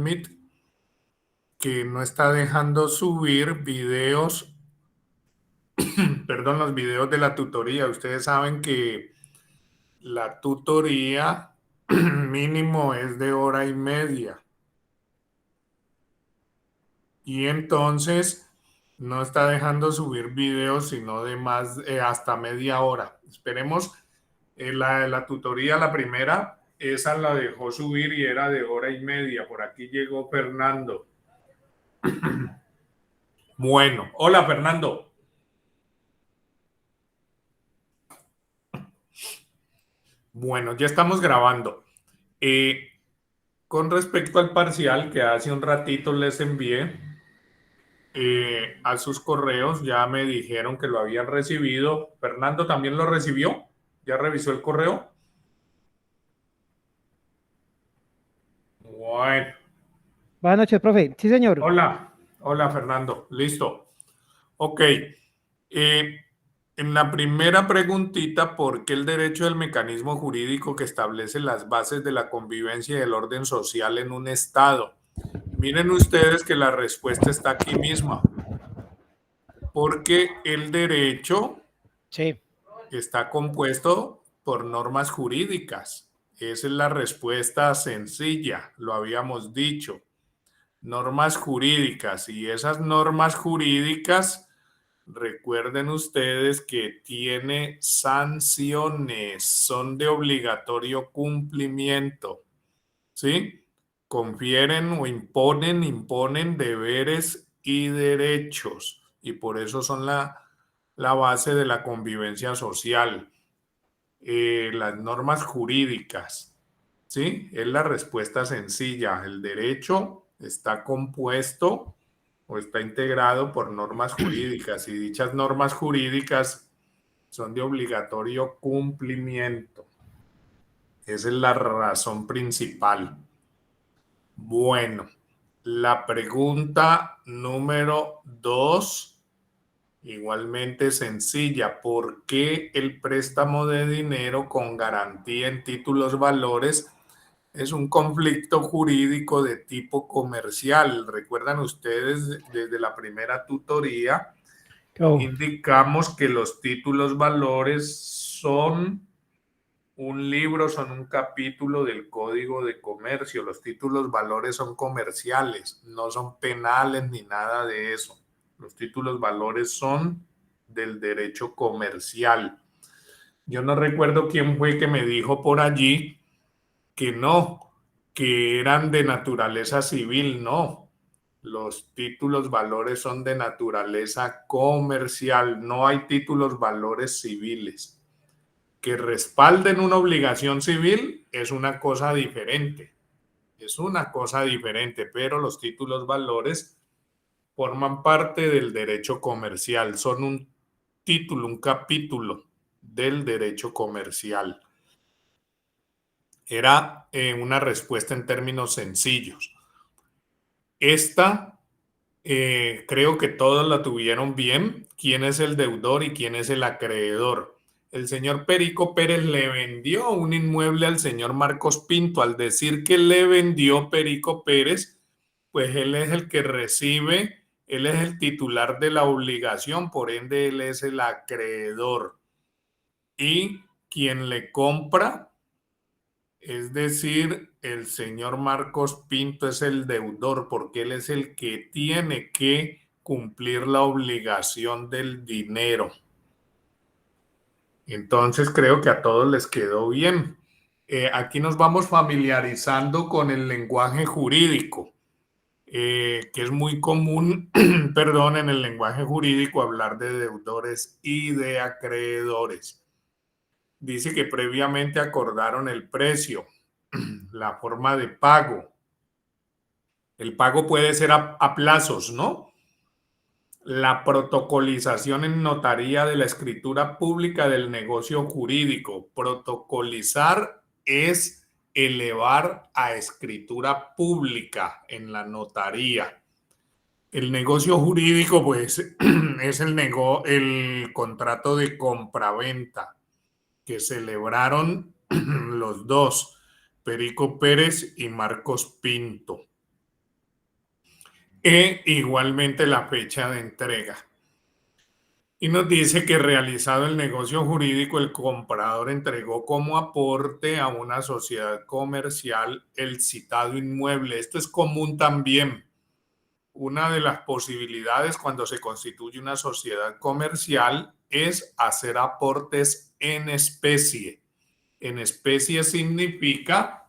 Meet que no está dejando subir videos, perdón, los videos de la tutoría. Ustedes saben que la tutoría mínimo es de hora y media. Y entonces no está dejando subir videos sino de más hasta media hora. Esperemos, la tutoría, la primera, esa la dejó subir y era de hora y media. Por aquí llegó Fernando. Bueno, hola Fernando. Bueno, ya estamos grabando. Eh, con respecto al parcial que hace un ratito les envié a sus correos, ya me dijeron que lo habían recibido. Fernando también lo recibió. ¿Ya revisó el correo? Bueno, Buenas noches, profe. Sí, señor. hola, hola Fernando, listo. Ok, en la primera preguntita, ¿por qué el derecho es el mecanismo jurídico que establece las bases de la convivencia y del orden social en un Estado? Miren ustedes que la respuesta está aquí misma, porque el derecho Sí. está compuesto por normas jurídicas. Esa es la respuesta sencilla, lo habíamos dicho. Normas jurídicas, y esas normas jurídicas, recuerden ustedes que tiene sanciones, son de obligatorio cumplimiento, ¿sí? Confieren o imponen deberes y derechos, y por eso son la base de la convivencia social. Las normas jurídicas, ¿sí? Es la respuesta sencilla. El derecho está compuesto o está integrado por normas jurídicas, y dichas normas jurídicas son de obligatorio cumplimiento. Esa es la razón principal. Bueno, la pregunta número 2, igualmente sencilla. ¿Por qué el préstamo de dinero con garantía en títulos valores es un conflicto jurídico de tipo comercial? Recuerdan ustedes, desde la primera tutoría Oh, indicamos que los títulos valores son un libro, son un capítulo del Código de Comercio. Los títulos valores son comerciales, no son penales ni nada de eso. Los títulos valores son del derecho comercial. Yo no recuerdo quién fue que me dijo por allí que no, que eran de naturaleza civil. No, los títulos valores son de naturaleza comercial. No hay títulos valores civiles. Que respalden una obligación civil es una cosa diferente. Es una cosa diferente, pero los títulos valores forman parte del derecho comercial. Son un título, un capítulo del derecho comercial. Era una respuesta en términos sencillos. Esta, creo que todos la tuvieron bien. ¿Quién es el deudor y quién es el acreedor? El señor Perico Pérez le vendió un inmueble al señor Marcos Pinto. Al decir que le vendió Perico Pérez, pues él es el que recibe, él es el titular de la obligación, por ende él es el acreedor. Y quien le compra, es decir, el señor Marcos Pinto, es el deudor, porque él es el que tiene que cumplir la obligación del dinero. Entonces creo que a todos les quedó bien. Aquí nos vamos familiarizando con el lenguaje jurídico, que es muy común, perdón, en el lenguaje jurídico hablar de deudores y de acreedores. Dice que previamente acordaron el precio, la forma de pago. El pago puede ser a plazos, ¿no? La protocolización en notaría de la escritura pública del negocio jurídico. Protocolizar es elevar a escritura pública en la notaría. El negocio jurídico, pues, es el contrato de compraventa que celebraron los dos, Perico Pérez y Marcos Pinto. e igualmente la fecha de entrega. Y nos dice que realizado el negocio jurídico, el comprador entregó como aporte a una sociedad comercial el citado inmueble. Esto es común también. Una de las posibilidades cuando se constituye una sociedad comercial es hacer aportes en especie. En especie significa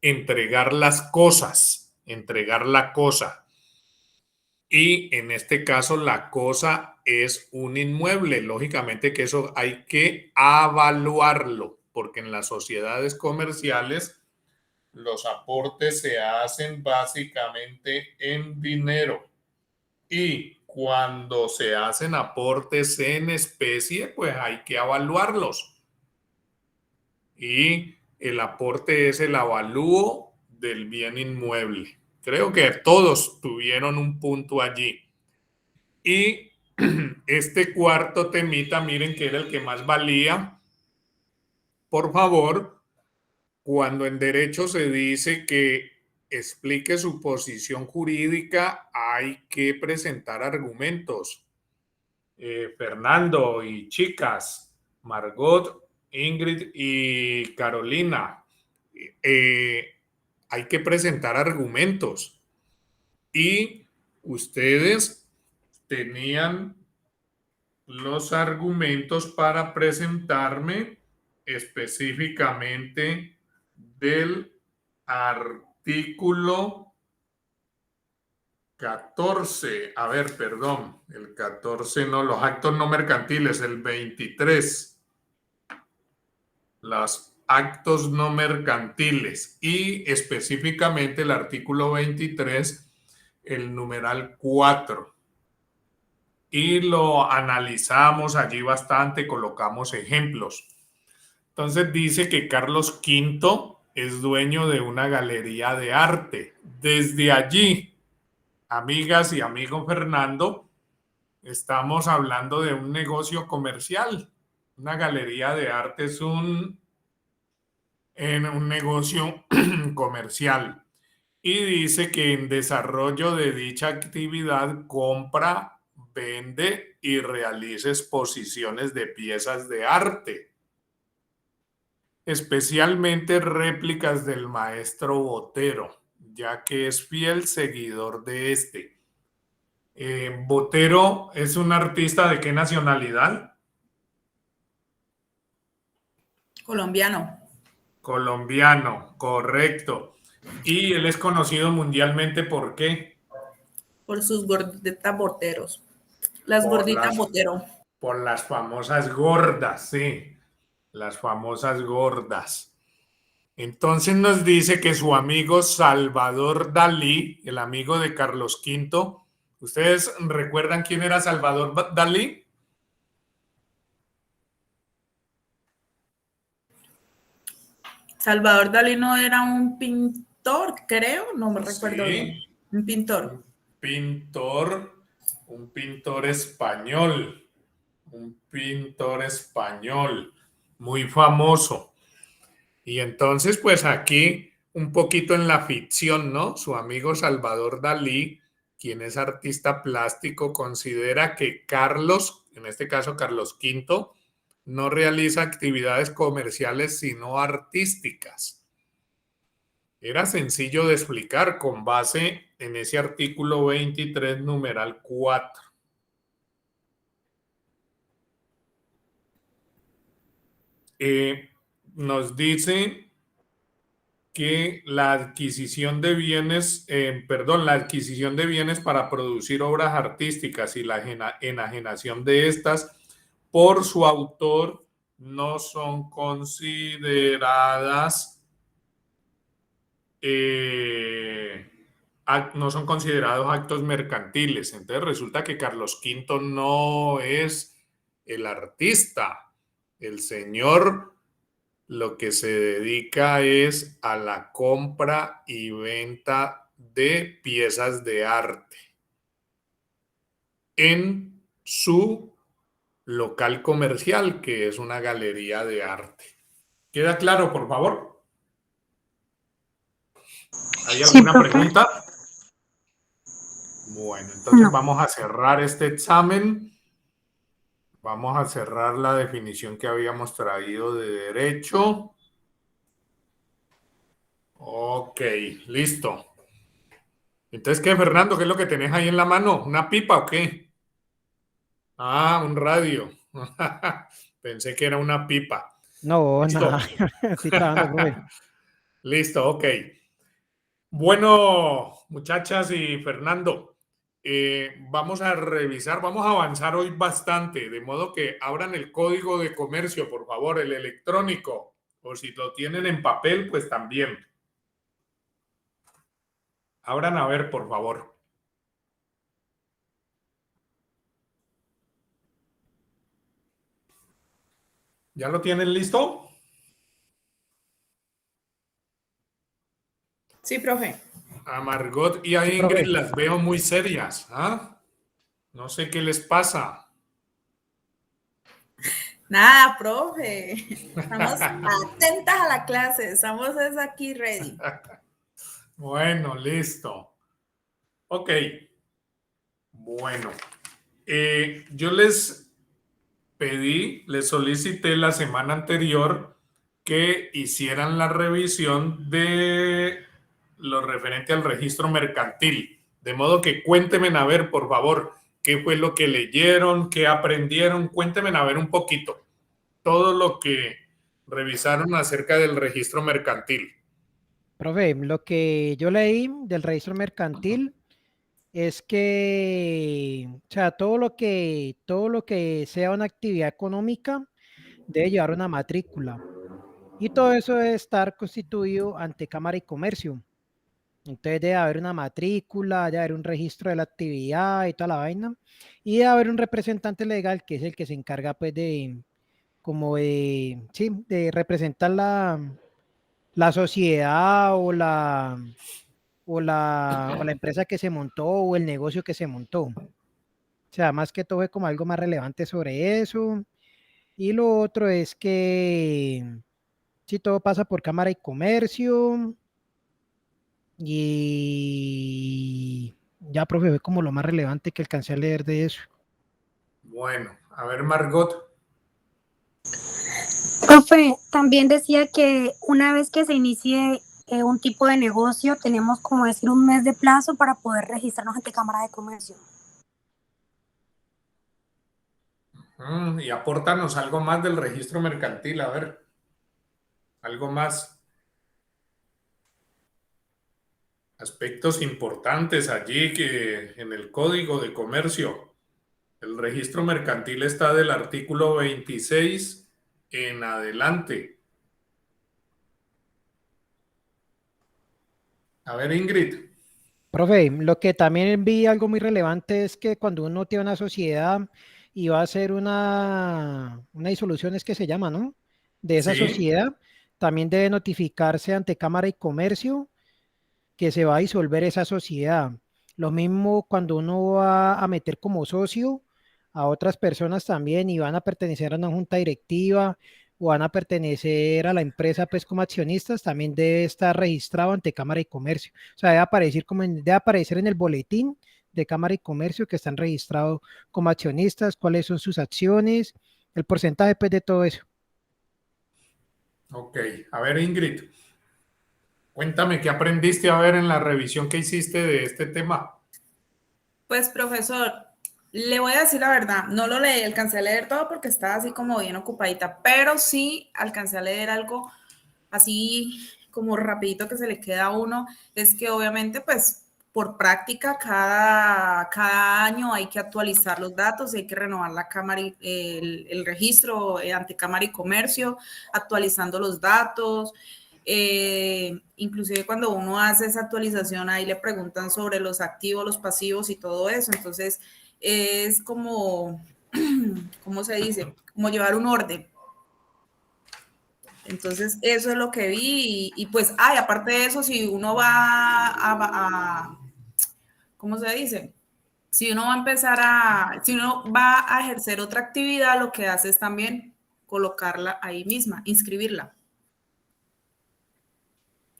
entregar las cosas, entregar la cosa. Y en este caso la cosa es un inmueble. Lógicamente que eso hay que avaluarlo, porque en las sociedades comerciales los aportes se hacen básicamente en dinero. Y cuando se hacen aportes en especie, pues hay que evaluarlos. Y el aporte es el avalúo del bien inmueble. Creo que todos tuvieron un punto allí. Y este cuarto temita, miren que era el que más valía. Por favor, cuando en derecho se dice que explique su posición jurídica, hay que presentar argumentos. Fernando y chicas, Margot, Ingrid y Carolina, hay que presentar argumentos. Y ustedes tenían los argumentos para presentarme específicamente del artículo 14. A ver, perdón, el 14 no, los actos no mercantiles, el 23. Los actos no mercantiles y específicamente el artículo 23, el numeral 4. Y lo analizamos allí bastante, colocamos ejemplos. Entonces dice que Carlos V es dueño de una galería de arte. Desde allí, amigas y amigo Fernando, estamos hablando de un negocio comercial. Una galería de arte es un negocio comercial. Y dice que en desarrollo de dicha actividad compra, vende y realiza exposiciones de piezas de arte, especialmente réplicas del maestro Botero, ya que es fiel seguidor de este. Botero es un artista ¿de qué nacionalidad? Colombiano. Colombiano, correcto. Y él es conocido mundialmente ¿por qué? Por sus gorditas boteros. Las gorditas botero. Por las famosas gordas, sí. Las famosas gordas. Entonces nos dice que su amigo Salvador Dalí, el amigo de Carlos V, ¿ustedes recuerdan quién era Salvador Dalí? Salvador Dalí no era un pintor, creo, no me recuerdo bien. Un pintor. Un pintor español. Un pintor español muy famoso. Y entonces, pues aquí un poquito en la ficción, ¿no? Su amigo Salvador Dalí, quien es artista plástico, considera que Carlos, en este caso Carlos V, no realiza actividades comerciales sino artísticas. Era sencillo de explicar con base en ese artículo 23, numeral 4. Nos dice que la adquisición de bienes, la adquisición de bienes para producir obras artísticas y la enajenación de estas por su autor no son consideradas, no son considerados actos mercantiles. Entonces resulta que Carlos V no es el artista. El señor lo que se dedica es a la compra y venta de piezas de arte en su local comercial, que es una galería de arte. ¿Queda claro, por favor? ¿Hay alguna pregunta? Bueno, entonces vamos a cerrar este examen. Vamos a cerrar la definición que habíamos traído de derecho. Ok, listo. Entonces, ¿qué, Fernando? ¿Qué es lo que tenés ahí en la mano? ¿Una pipa o qué? Ah, un radio. Pensé que era una pipa. No, Listo. nada. Estoy trabajando, profe. Listo, ok. Bueno, muchachas y Fernando, vamos a revisar, vamos a avanzar hoy bastante, de modo que abran el código de comercio, por favor, el electrónico, o si lo tienen en papel, pues también. Abran a ver, por favor. ¿Ya lo tienen listo? Sí, profe. A Margot y a Sí, Ingrid profe. las veo muy serias, ¿ah? No sé qué les pasa. Nada, profe. Estamos atentas a la clase. Estamos aquí ready. Bueno, listo. Ok. Bueno, yo les les solicité la semana anterior que hicieran la revisión de lo referente al registro mercantil. De modo que cuéntenme a ver, por favor, qué fue lo que leyeron, qué aprendieron. Cuéntenme a ver un poquito todo lo que revisaron acerca del registro mercantil. Profe, lo que yo leí del registro mercantil es que, o sea, todo lo que sea una actividad económica debe llevar una matrícula. Y todo eso debe estar constituido ante Cámara y Comercio. Entonces debe haber una matrícula, debe haber un registro de la actividad y toda la vaina. Y debe haber un representante legal que es el que se encarga pues de, como de, sí, de representar la sociedad o la empresa que se montó o el negocio que se montó. O sea, más que todo es como algo más relevante sobre eso. Y lo otro es que si todo pasa por Cámara y Comercio y ya, profe, fue como lo más relevante que alcancé a leer de eso. Bueno, a ver, Margot. Profe, también decía que una vez que se inicie un tipo de negocio, tenemos como decir un mes de plazo para poder registrarnos ante Cámara de Comercio. Y apórtanos algo más del registro mercantil, a ver, algo más. Aspectos importantes allí que en el Código de Comercio. El registro mercantil está del artículo 26 en adelante. A ver, Ingrid. Profe, lo que también vi algo muy relevante es que cuando uno tiene una sociedad y va a hacer una disolución, es que se llama, ¿no? De esa Sí, sociedad, también debe notificarse ante Cámara y Comercio que se va a disolver esa sociedad. Lo mismo cuando uno va a meter como socio a otras personas también y van a pertenecer a una junta directiva o van a pertenecer a la empresa pues como accionistas, también debe estar registrado ante Cámara y Comercio. O sea, debe aparecer, debe aparecer en el boletín de Cámara y Comercio que están registrados como accionistas, cuáles son sus acciones, el porcentaje pues de todo eso. ok. A ver, Ingrid, cuéntame qué aprendiste a ver en la revisión que hiciste de este tema. Pues, profesor, le voy a decir la verdad, no lo leí, alcancé a leer todo porque estaba así como bien ocupadita, pero sí alcancé a leer algo así como rapidito que se le queda a uno, es que obviamente pues por práctica cada año hay que actualizar los datos, hay que renovar la cámara, el registro ante Cámara y Comercio, actualizando los datos. Inclusive cuando uno hace esa actualización, ahí le preguntan sobre los activos, los pasivos y todo eso. Entonces, es como, ¿cómo se dice? Como llevar un orden. Entonces, eso es lo que vi. Y pues, aparte de eso, si uno va ¿cómo se dice? Si uno va a empezar si uno va a ejercer otra actividad, lo que hace es también colocarla ahí misma, inscribirla.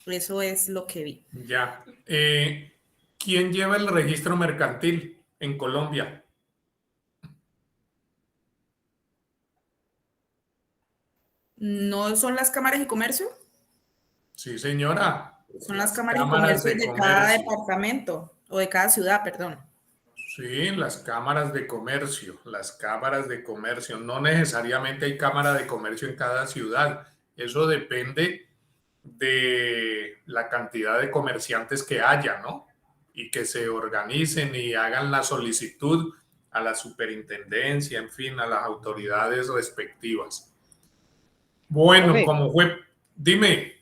Eso es lo que vi. Ya. ¿quién lleva el registro mercantil en Colombia? ¿No son las cámaras de comercio? Sí, señora. Son las Las cámaras de cámaras comercio de de cada comercio. departamento o de cada ciudad, perdón. Sí, las cámaras de comercio, las cámaras de comercio. No necesariamente hay cámara de comercio en cada ciudad. Eso depende de la cantidad de comerciantes que haya, ¿no? Y que se organicen y hagan la solicitud a la superintendencia, en fin, a las autoridades respectivas. Bueno, Profe, como fue, dime.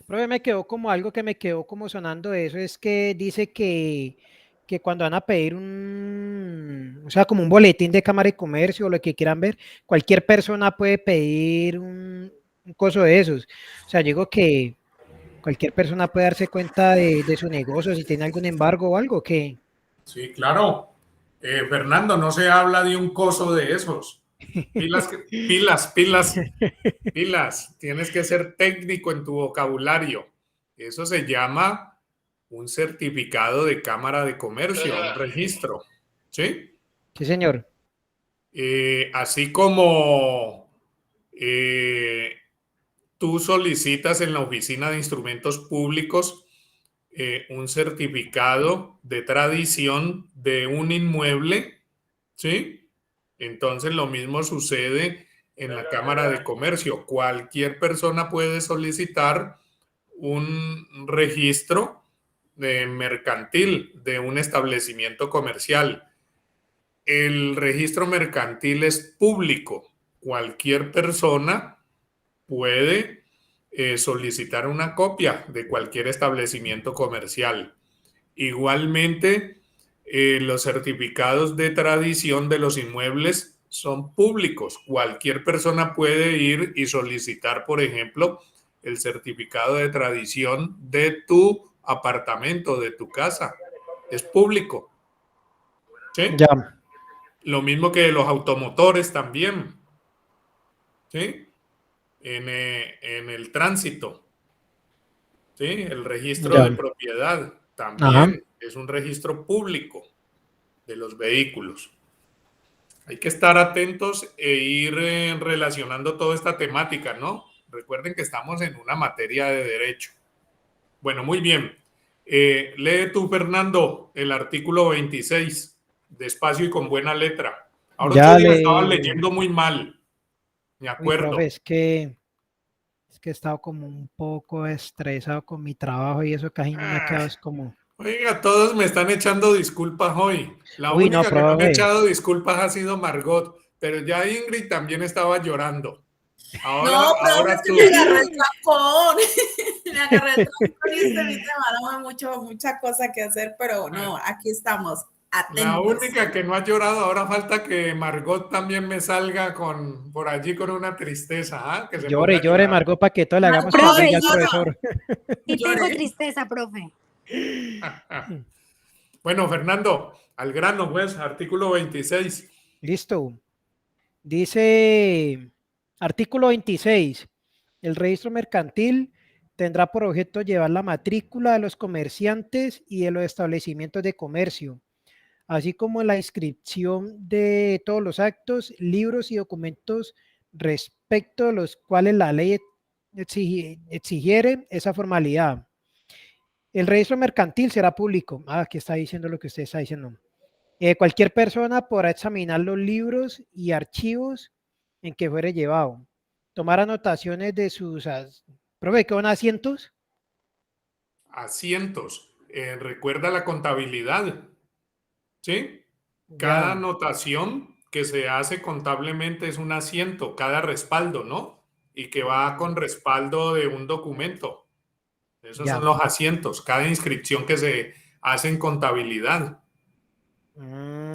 profe, me quedó como algo que me quedó como sonando de eso, es que dice que cuando van a pedir o sea, como un boletín de Cámara de Comercio o lo que quieran ver, cualquier persona puede pedir un coso de esos. O sea, digo que cualquier persona puede darse cuenta de su negocio, si tiene algún embargo o algo, que Sí, claro. Fernando, no se habla de un coso de esos. Pilas, pilas, pilas, pilas. Tienes que ser técnico en tu vocabulario. Eso se llama un certificado de Cámara de Comercio, un registro. ¿Sí? sí, señor. Así como tú solicitas en la Oficina de Instrumentos Públicos un certificado de tradición de un inmueble, ¿sí? Entonces lo mismo sucede en la Cámara de Comercio. Cualquier persona puede solicitar un registro mercantil de un establecimiento comercial. El registro mercantil es público. Cualquier persona puede solicitar una copia de cualquier establecimiento comercial. Igualmente, los certificados de tradición de los inmuebles son públicos. Cualquier persona puede ir y solicitar, por ejemplo, el certificado de tradición de tu apartamento, de tu casa. Es público. ¿Sí? Ya. Lo mismo que los automotores también. ¿Sí? En el tránsito. ¿Sí? El registro de Ya. propiedad Ajá. también es un registro público de los vehículos. Hay que estar atentos e ir relacionando toda esta temática, ¿no? Recuerden que estamos en una materia de derecho. Bueno, muy bien. Lee tú, Fernando, el artículo 26, despacio y con buena letra. Ahora otro Ya día estaba le... leyendo muy mal, me Uy, profe, acuerdo. es que he estado como un poco estresado con mi trabajo y eso casi no me ha quedado, es como... Oiga, todos me están echando disculpas hoy. La Uy, no, única que no me ha profe. echado disculpas ha sido Margot, pero ya Ingrid también estaba llorando. No, profe, es Ahora que tú. me agarré el trancón. Me agarré el trancón y este fin de semana mucha cosa que hacer, pero no, aquí estamos, La atentos. única que no ha llorado, ahora falta que Margot también me salga por allí con una tristeza, ¿ah? Que se ponga Llore, a llore, llorar. Margot, para que todo le hagamos que Profe, diga al sí, profesor. sí tengo Lloré. tristeza, profe. Bueno, Fernando, al grano, pues, artículo 26. Listo. Dice, artículo 26. El registro mercantil tendrá por objeto llevar la matrícula de los comerciantes y de los establecimientos de comercio, así como la inscripción de todos los actos, libros y documentos respecto de los cuales la ley exigiere esa formalidad. El registro mercantil será público. Aquí está diciendo lo que usted está diciendo. Cualquier persona podrá examinar los libros y archivos en que fuere llevado, tomar anotaciones de sus... Profe, ¿qué son asientos? Asientos. Recuerda la contabilidad, ¿sí? Cada Ya, anotación que se hace contablemente es un asiento, cada respaldo, ¿no? Y que va con respaldo de un documento. Esos son ya. los asientos, cada inscripción que se hace en contabilidad,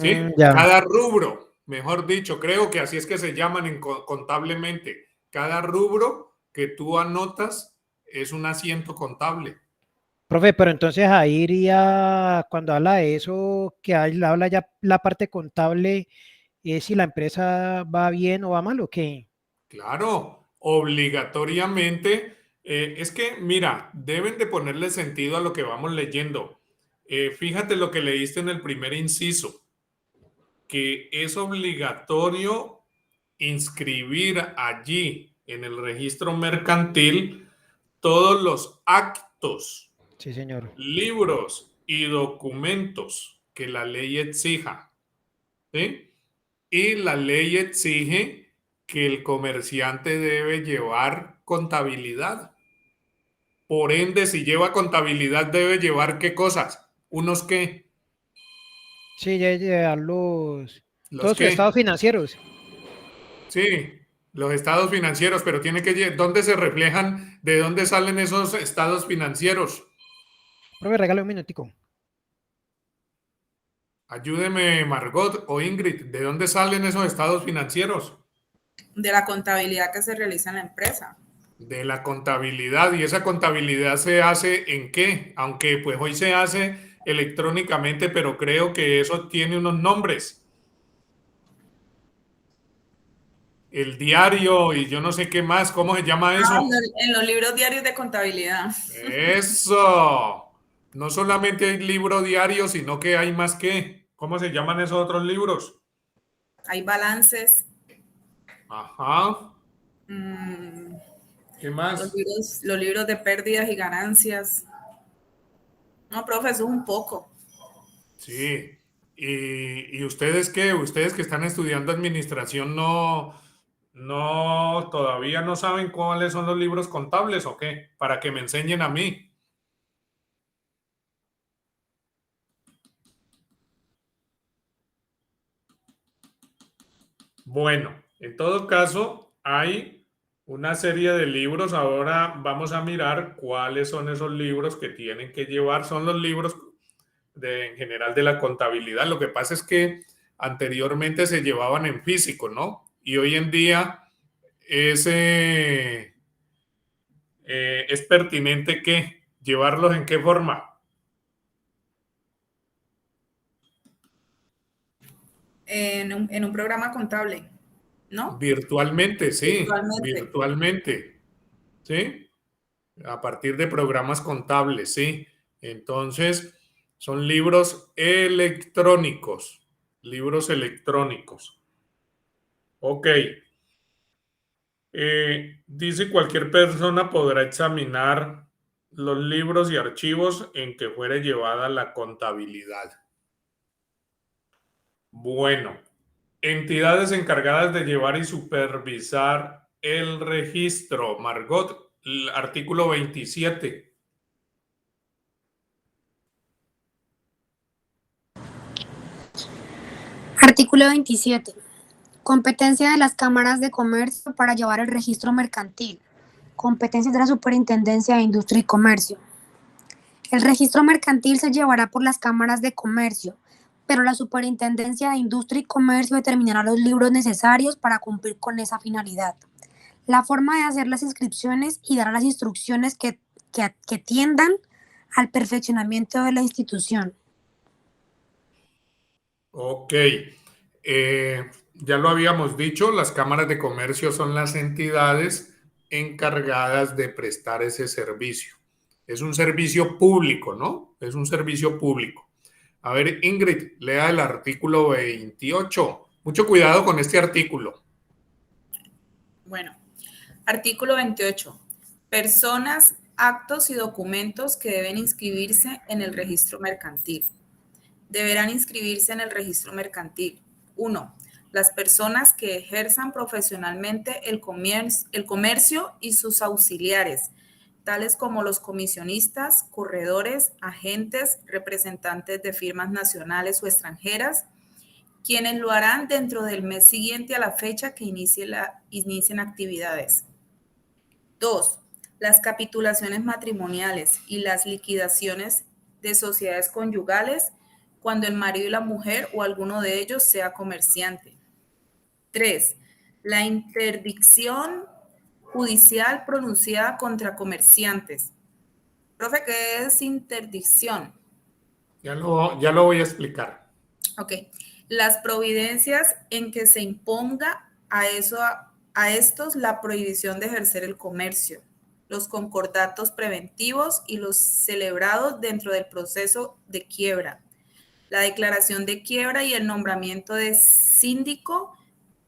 ¿sí? Ya. Cada rubro, mejor dicho, creo que así es que se llaman contablemente. Cada rubro que tú anotas es un asiento contable. Profe, pero entonces ahí iría, cuando habla de eso, que habla ya la parte contable, es si la empresa va bien o va mal o qué. Claro, obligatoriamente. Es que, mira, deben de ponerle sentido a lo que vamos leyendo. Fíjate lo que leíste en el primer inciso, que es obligatorio inscribir allí en el registro mercantil todos los actos, Sí, señor. libros y documentos que la ley exija, ¿sí? Y la ley exige que el comerciante debe llevar contabilidad. Por ende, si lleva contabilidad, debe llevar ¿qué cosas? ¿Unos qué? Sí, ya llevar ¿Los todos sus estados qué? financieros. Sí, los estados financieros, pero tiene que... ¿Dónde se reflejan? ¿De dónde salen esos estados financieros? Profe, regale un minutico. Ayúdeme, Margot o Ingrid, ¿de dónde salen esos estados financieros? De la contabilidad que se realiza en la empresa. De la contabilidad. ¿Y esa contabilidad se hace en qué? Aunque pues hoy se hace electrónicamente, pero creo que eso tiene unos nombres. El diario y yo no sé qué más. ¿Cómo se llama eso? En los libros diarios de contabilidad. Eso. No solamente hay libro diario, sino que hay más que. ¿Cómo se llaman esos otros libros? Hay balances. Ajá. mm, ¿Qué más? los libros de pérdidas y ganancias. No, profe, eso es un poco. Sí. ¿Y ustedes qué? Ustedes que están estudiando administración todavía no saben cuáles son los libros contables o qué, para que me enseñen a mí. Bueno, en todo caso, hay una serie de libros. Ahora vamos a mirar cuáles son esos libros que tienen que llevar. Son los libros en general de la contabilidad. Lo que pasa es que anteriormente se llevaban en físico, ¿no? Y hoy en día es, es pertinente que llevarlos en qué forma. En un programa contable, ¿no? Virtualmente, sí, Virtualmente. virtualmente, ¿sí? A partir de programas contables, sí. Entonces, son libros electrónicos, libros electrónicos. Ok. Dice cualquier persona podrá examinar los libros y archivos en que fuere llevada la contabilidad. Bueno, entidades encargadas de llevar y supervisar el registro. Margot, el artículo 27. Artículo 27. Competencia de las cámaras de comercio para llevar el registro mercantil. Competencias de la Superintendencia de Industria y Comercio. El registro mercantil se llevará por las cámaras de comercio, pero la Superintendencia de Industria y Comercio determinará los libros necesarios para cumplir con esa finalidad. La forma de hacer las inscripciones y dará las instrucciones que tiendan al perfeccionamiento de la institución. Ok. Ya lo habíamos dicho, las cámaras de comercio son las entidades encargadas de prestar ese servicio. Es un servicio público, ¿no? Es un servicio público. A ver, Ingrid, lea el artículo 28. Mucho cuidado con este artículo. Bueno, artículo 28. Personas, actos y documentos que deben inscribirse en el registro mercantil. Deberán inscribirse en el registro mercantil. 1. Las personas que ejerzan profesionalmente el comercio y sus auxiliares, tales como los comisionistas, corredores, agentes, representantes de firmas nacionales o extranjeras, quienes lo harán dentro del mes siguiente a la fecha que inicien actividades. 2. Las capitulaciones matrimoniales y las liquidaciones de sociedades conyugales cuando el marido y la mujer o alguno de ellos sea comerciante. 3. La interdicción judicial pronunciada contra comerciantes. Profe, ¿qué es interdicción? Ya lo voy a explicar. Ok. Las providencias en que se imponga a estos la prohibición de ejercer el comercio. los concordatos preventivos y los celebrados dentro del proceso de quiebra, la declaración de quiebra y el nombramiento de síndico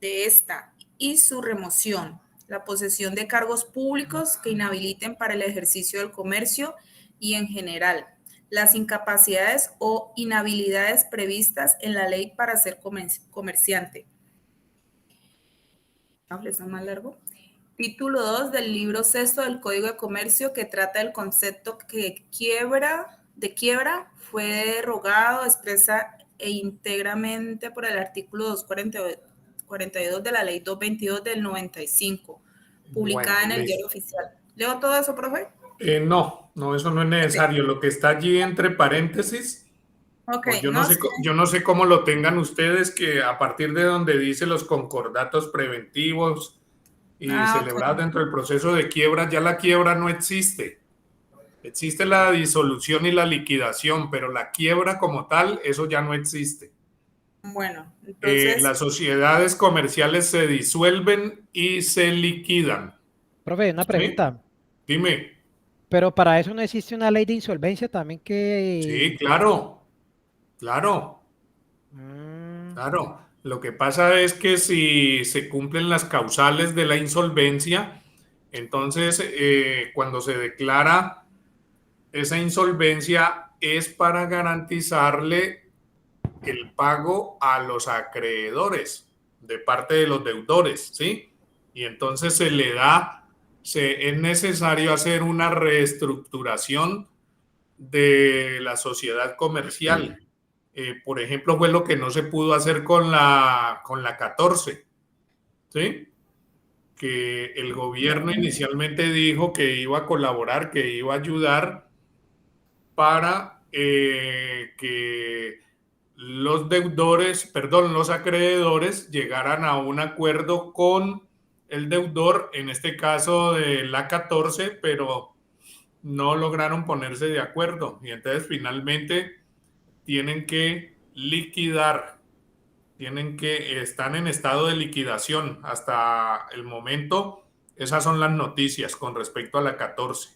de esta y su remoción, la posesión de cargos públicos que inhabiliten para el ejercicio del comercio y en general, las incapacidades o inhabilidades previstas en la ley para ser comerciante. ¿Es más largo? Título 2 del libro sexto del Código de Comercio, que trata del concepto de quiebra, fue derogado expresa e íntegramente por el artículo 242 de la ley 222 del 95, publicada Bueno, en el listo. Diario Oficial. ¿Leo todo eso, profe? No, eso no es necesario. Lo que está allí entre paréntesis, Ok, pues no sé. yo no sé cómo lo tengan ustedes, que a partir de donde dice los concordatos preventivos y celebrados Ok. dentro del proceso de quiebra, ya la quiebra no existe. Existe la disolución y la liquidación, pero la quiebra como tal, eso ya no existe. Bueno, entonces, Las sociedades comerciales se disuelven y se liquidan. Profe, una ¿Sí? pregunta. Dime. Pero para eso no existe una ley de insolvencia también Sí, que... claro, claro. Mm, Claro, lo que pasa es que si se cumplen las causales de la insolvencia, entonces cuando se declara esa insolvencia es para garantizarle el pago a los acreedores de parte de los deudores, ¿sí? Y entonces es necesario hacer una reestructuración de la sociedad comercial. Por ejemplo, fue lo que no se pudo hacer con la 14, ¿sí? Que el gobierno inicialmente dijo que iba a colaborar, que iba a ayudar para que los deudores, perdón, los acreedores llegaran a un acuerdo con el deudor, en este caso de la 14, pero no lograron ponerse de acuerdo y entonces finalmente tienen que liquidar, están en estado de liquidación hasta el momento. Esas son las noticias con respecto a la 14.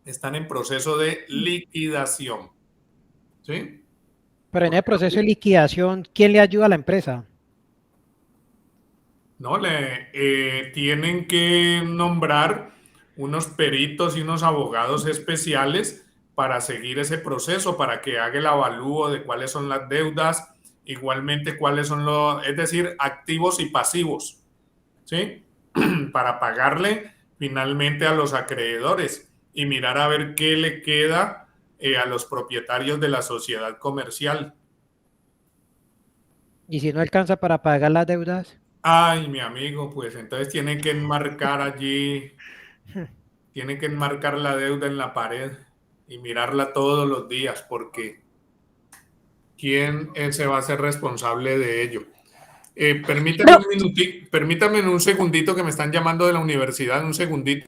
Están en proceso de liquidación, ¿sí? pero en el Porque proceso de liquidación, ¿quién le ayuda a la empresa? no tienen que nombrar unos peritos y unos abogados especiales para seguir ese proceso, para que haga el avalúo de cuáles son las deudas, igualmente cuáles son es decir, activos y pasivos, ¿sí? Para pagarle finalmente a los acreedores y mirar a ver qué le queda a los propietarios de la sociedad comercial. Y si no alcanza para pagar las deudas, Ay, mi amigo, pues entonces tienen que enmarcar allí, tienen que enmarcar la deuda en la pared y mirarla todos los días, porque ¿quién se va a hacer responsable de ello? Permítame Pero un minutito, permítame un segundito que me están llamando de la universidad, un segundito.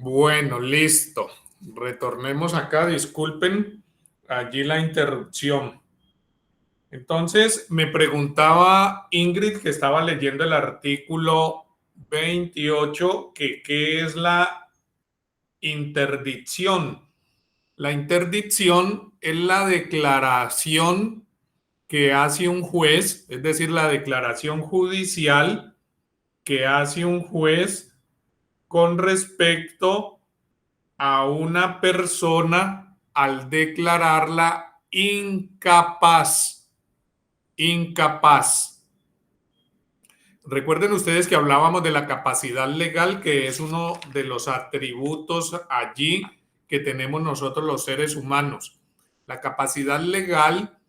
Bueno, listo. Retornemos acá, disculpen allí la interrupción. Entonces, me preguntaba Ingrid, que estaba leyendo el artículo 28, que qué es la interdicción. La interdicción es la declaración que hace un juez, es decir, la declaración judicial que hace un juez con respecto a una persona al declararla incapaz. Incapaz. Recuerden ustedes que hablábamos de la capacidad legal, que es uno de los atributos allí que tenemos nosotros los seres humanos. La capacidad legal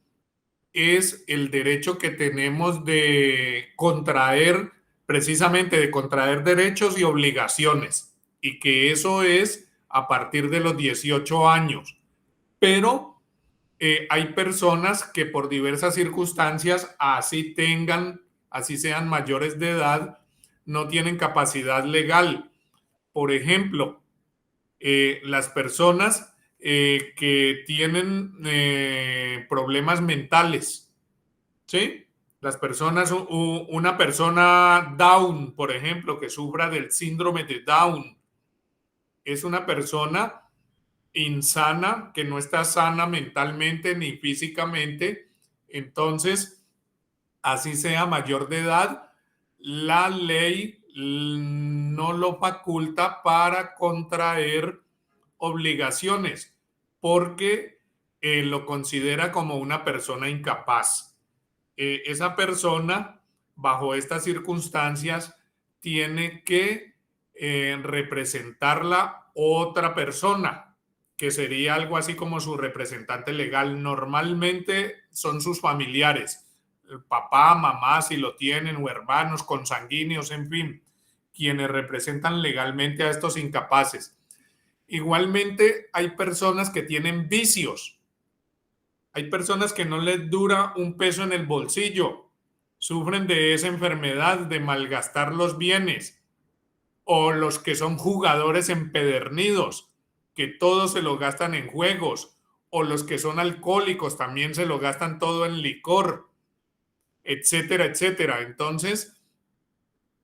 es el derecho que tenemos de contraer, precisamente de contraer derechos y obligaciones, y que eso es a partir de los 18 años. Pero hay personas que por diversas circunstancias, así sean mayores de edad, no tienen capacidad legal. Por ejemplo, las personas que tienen problemas mentales, ¿sí? Las personas, una persona Down, por ejemplo, que sufra del síndrome de Down, es una persona insana, que no está sana mentalmente ni físicamente. Entonces, así sea mayor de edad, la ley no lo faculta para contraer obligaciones, porque lo considera como una persona incapaz. Esa persona, bajo estas circunstancias, tiene que representarla otra persona, que sería algo así como su representante legal. Normalmente son sus familiares, papá, mamá, si lo tienen, o hermanos consanguíneos, en fin, quienes representan legalmente a estos incapaces. Igualmente, hay personas que tienen vicios. Hay personas que no les dura un peso en el bolsillo, sufren de esa enfermedad de malgastar los bienes, o los que son jugadores empedernidos, que todo se lo gastan en juegos, o los que son alcohólicos también se lo gastan todo en licor, etcétera, etcétera. Entonces,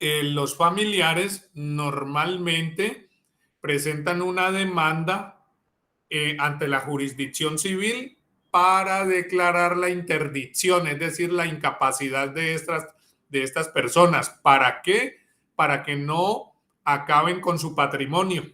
los familiares normalmente presentan una demanda ante la jurisdicción civil para declarar la interdicción, es decir, la incapacidad de estas personas. ¿Para qué? Para que no acaben con su patrimonio.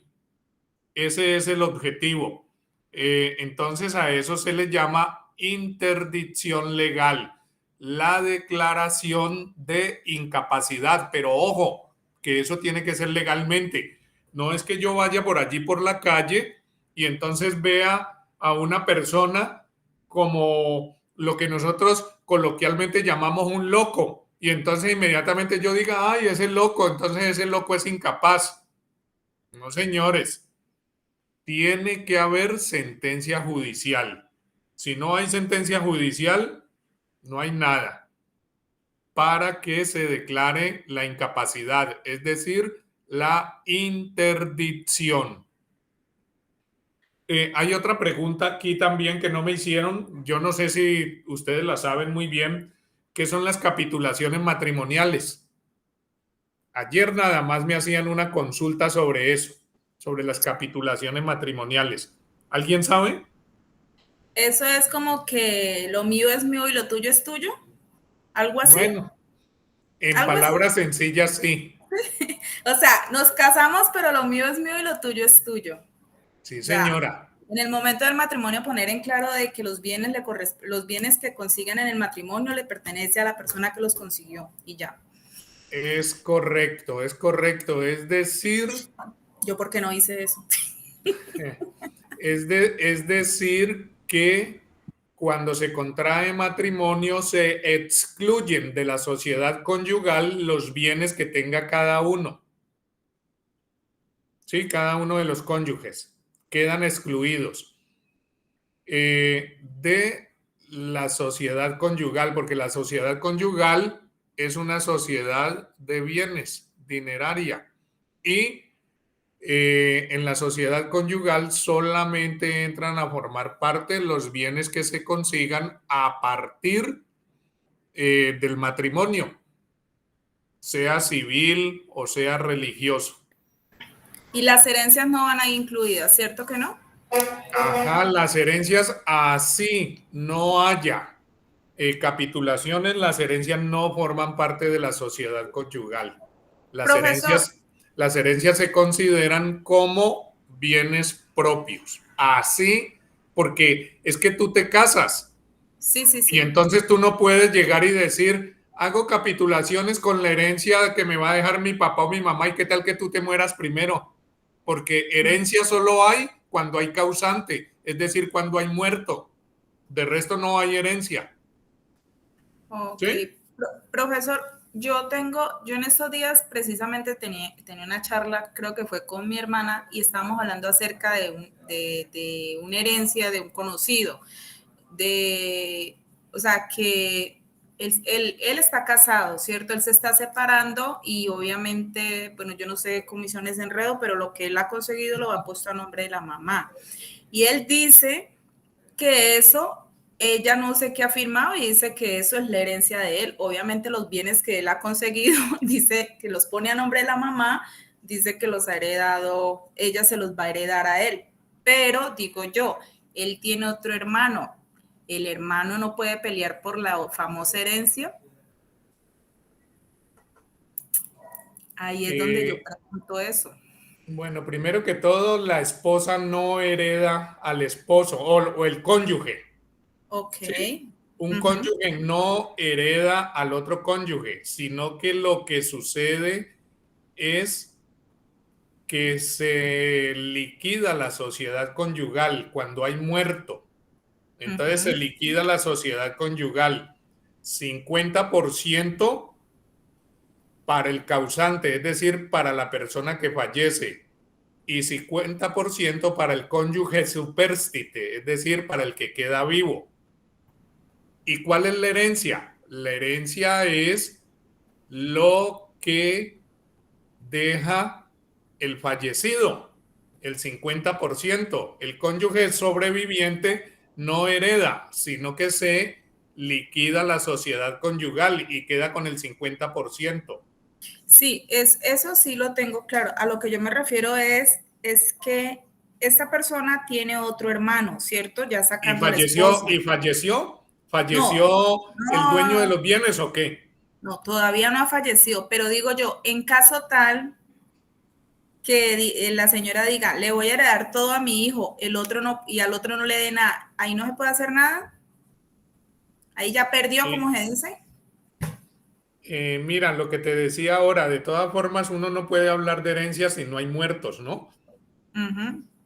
Ese es el objetivo. Entonces, a eso se le llama interdicción legal, la declaración de incapacidad. Pero ojo, que eso tiene que ser legalmente. No es que yo vaya por allí por la calle y entonces vea a una persona como lo que nosotros coloquialmente llamamos un loco, y entonces inmediatamente yo diga, ay, ese loco, entonces ese loco es incapaz. No, señores. Tiene que haber sentencia judicial. Si no hay sentencia judicial, no hay nada para que se declare la incapacidad, es decir, la interdicción. Hay otra pregunta aquí también que no me hicieron. Yo no sé si ustedes la saben muy bien, ¿qué son las capitulaciones matrimoniales? Ayer nada más me hacían una consulta sobre eso, sobre las capitulaciones matrimoniales. ¿Alguien sabe? Eso es como que lo mío es mío y lo tuyo es tuyo. ¿Algo así? Bueno, en ¿Algo palabras así? sencillas, sí. O sea, nos casamos, pero lo mío es mío y lo tuyo es tuyo. Sí, O sea, señora. en el momento del matrimonio poner en claro de que los bienes que consiguen en el matrimonio le pertenece a la persona que los consiguió y ya. Es correcto, es correcto. Es decir, Yo porque no hice eso. es decir que cuando se contrae matrimonio se excluyen de la sociedad conyugal los bienes que tenga cada uno. Sí, cada uno de los cónyuges quedan excluidos de la sociedad conyugal, porque la sociedad conyugal es una sociedad de bienes, dineraria, y en la sociedad conyugal solamente entran a formar parte los bienes que se consigan a partir del matrimonio, sea civil o sea religioso. Y las herencias no van ahí incluidas, ¿cierto que no? Ajá, las herencias así no haya capitulaciones, las herencias no forman parte de la sociedad conyugal. Profesor, Las herencias se consideran como bienes propios. Así, porque es que tú te casas sí, sí, y sí. entonces tú no puedes llegar y decir, hago capitulaciones con la herencia que me va a dejar mi papá o mi mamá y qué tal que tú te mueras primero. Porque herencia solo hay cuando hay causante, es decir, cuando hay muerto. De resto no hay herencia. Ok. ¿Sí? Profesor, yo en estos días precisamente tenía una charla, creo que fue con mi hermana, y estábamos hablando acerca de una herencia de un conocido, o sea, que él está casado, ¿cierto? Él se está separando y obviamente, bueno, yo no sé comisiones de enredo, pero lo que él ha conseguido lo ha puesto a nombre de la mamá. Y él dice que eso, ella no sé qué ha firmado y dice que eso es la herencia de él. Obviamente los bienes que él ha conseguido, dice que los pone a nombre de la mamá, dice que los ha heredado, ella se los va a heredar a él. Pero digo yo, él tiene otro hermano, el hermano no puede pelear por la famosa herencia. Ahí es donde yo pregunto eso. Bueno, primero que todo, la esposa no hereda al esposo o el cónyuge. Ok. ¿Sí? Un cónyuge no hereda al otro cónyuge, sino que lo que sucede es que se liquida la sociedad conyugal cuando hay muerto. Entonces se liquida la sociedad conyugal 50% para el causante, es decir, para la persona que fallece, y 50% para el cónyuge superstite, es decir, para el que queda vivo. ¿Y cuál es la herencia? La herencia es lo que deja el fallecido, el 50%. El cónyuge sobreviviente no hereda, sino que se liquida la sociedad conyugal y queda con el 50%. Sí, eso sí lo tengo claro. A lo que yo me refiero es que esta persona tiene otro hermano, ¿cierto? Ya ¿Y sacando la falleció? esposa. ¿Y falleció? No, ¿Falleció el dueño de no, los bienes o qué? no, todavía no ha fallecido, pero digo yo, en caso tal que la señora diga, le voy a heredar todo a mi hijo, el otro no, y al otro no le dé nada, ahí no se puede hacer nada. Ahí ya perdió, como se dice. Mira, lo que te decía ahora, de todas formas, uno no puede hablar de herencias si no hay muertos, ¿no?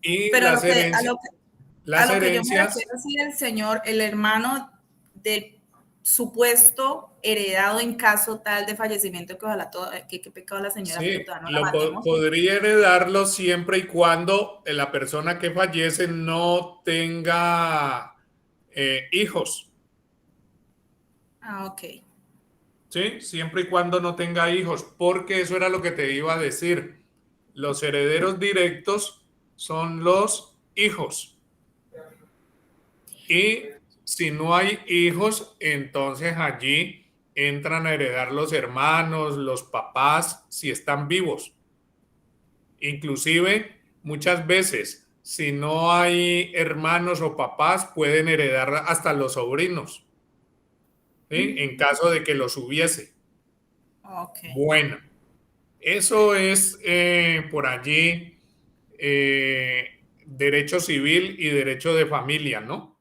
Y Pero las a las lo que yo me herencias, refiero es si el señor, el hermano del supuesto heredado en caso tal de fallecimiento, que ojalá que pecado la señora, pero sí, todavía no la matemos. podría heredarlo siempre y cuando la persona que fallece no tenga hijos, Ah, ok. ¿sí? Siempre y cuando no tenga hijos, porque eso era lo que te iba a decir. Los herederos directos son los hijos. Y si no hay hijos, entonces allí entran a heredar los hermanos, los papás, si están vivos. Inclusive, muchas veces, si no hay hermanos o papás, pueden heredar hasta los sobrinos, ¿sí? En caso de que los hubiese. Ok. Bueno, eso es por allí derecho civil y derecho de familia, ¿no?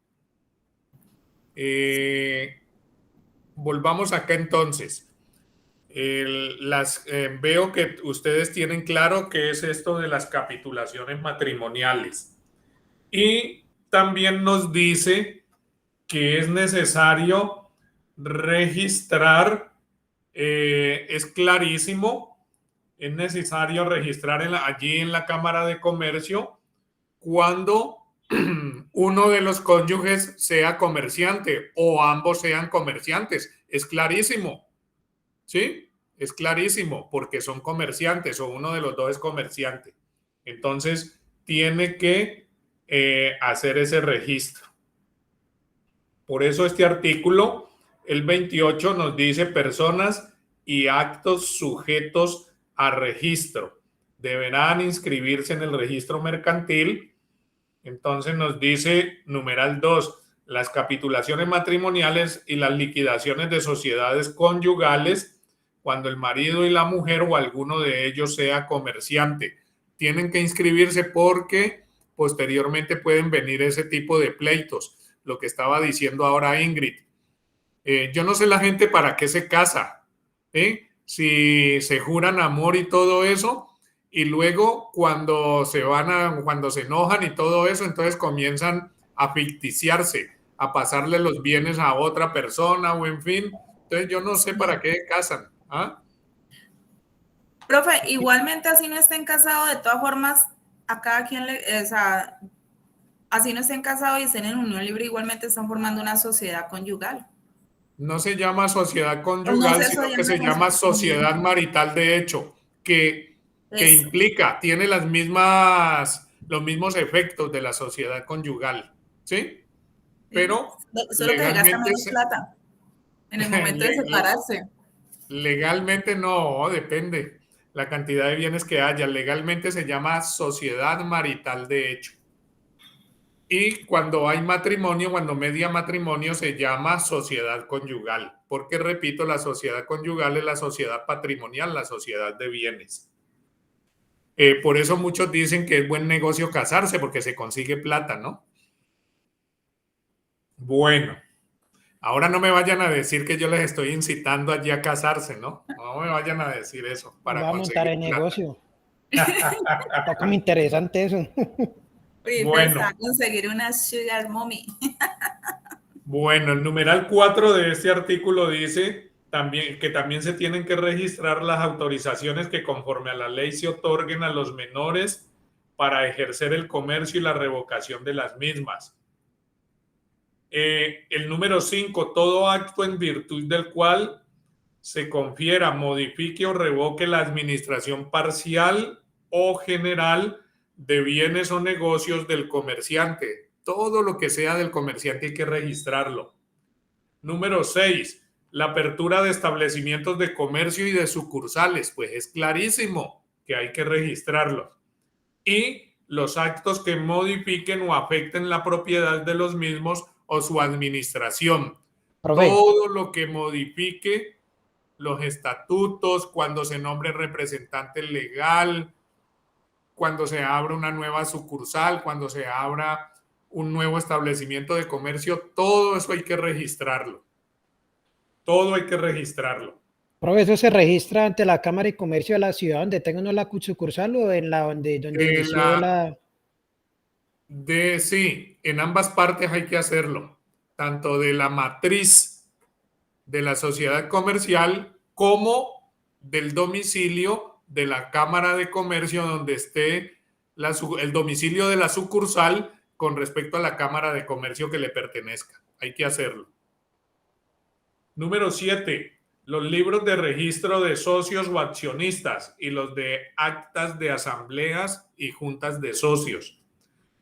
Volvamos acá entonces. Veo que ustedes tienen claro qué es esto de las capitulaciones matrimoniales. Y también nos dice que es necesario registrar, es clarísimo, es necesario registrar allí en la Cámara de Comercio cuando uno de los cónyuges sea comerciante o ambos sean comerciantes. Es clarísimo, ¿sí? Es clarísimo porque son comerciantes o uno de los dos es comerciante. Entonces, tiene que hacer ese registro. Por eso este artículo, el 28, nos dice personas y actos sujetos a registro. Deberán inscribirse en el registro mercantil. Entonces nos dice, numeral 2, las capitulaciones matrimoniales y las liquidaciones de sociedades conyugales cuando el marido y la mujer o alguno de ellos sea comerciante. Tienen que inscribirse porque posteriormente pueden venir ese tipo de pleitos. Lo que estaba diciendo ahora Ingrid. Yo no sé la gente para qué se casa, si se juran amor y todo eso, y luego cuando cuando se enojan y todo eso, entonces comienzan a ficticiarse, a pasarle los bienes a otra persona o en fin. Entonces yo no sé para qué casan. ¿Ah? Profe, igualmente así no estén casados, de todas formas, a cada quien o sea, así no estén casados y estén en unión libre, igualmente están formando una sociedad conyugal. No se llama sociedad No conyugal, sé, eso sino ya que no se es llama sociedad sociedad marital de hecho, que Eso. implica, tiene los mismos efectos de la sociedad conyugal, ¿sí? Pero Solo que se gasta legalmente, menos plata en el momento de separarse. legalmente no, depende la cantidad de bienes que haya. Legalmente se llama sociedad marital de hecho. Y cuando hay matrimonio, cuando media matrimonio, se llama sociedad conyugal. Porque, repito, la sociedad conyugal es la sociedad patrimonial, la sociedad de bienes. Por eso muchos dicen que es buen negocio casarse, porque se consigue plata, ¿no? Bueno, ahora no me vayan a decir que yo les estoy incitando allí a casarse, ¿no? No me vayan a decir eso para Va a montar conseguir el plata. negocio. Está como interesante eso. Bueno. A conseguir una sugar mommy. Bueno, el numeral 4 de este artículo dice que también se tienen que registrar las autorizaciones que conforme a la ley se otorguen a los menores para ejercer el comercio y la revocación de las mismas. El número 5, todo acto en virtud del cual se confiera, modifique o revoque la administración parcial o general de bienes o negocios del comerciante. Todo lo que sea del comerciante hay que registrarlo. Número 6, la apertura de establecimientos de comercio y de sucursales. Pues es clarísimo que hay que registrarlos. Y los actos que modifiquen o afecten la propiedad de los mismos o su administración. Profe. Todo lo que modifique los estatutos, cuando se nombre representante legal, cuando se abra una nueva sucursal, cuando se abra un nuevo establecimiento de comercio, todo eso hay que registrarlo. Todo hay que registrarlo. Profe, ¿eso se registra ante la Cámara de Comercio de la ciudad donde tenga uno la sucursal o en la donde inició la... Sí, en ambas partes hay que hacerlo, tanto de la matriz de la sociedad comercial como del domicilio de la Cámara de Comercio donde esté el domicilio de la sucursal con respecto a la Cámara de Comercio que le pertenezca. Hay que hacerlo. Número 7. Los libros de registro de socios o accionistas y los de actas de asambleas y juntas de socios.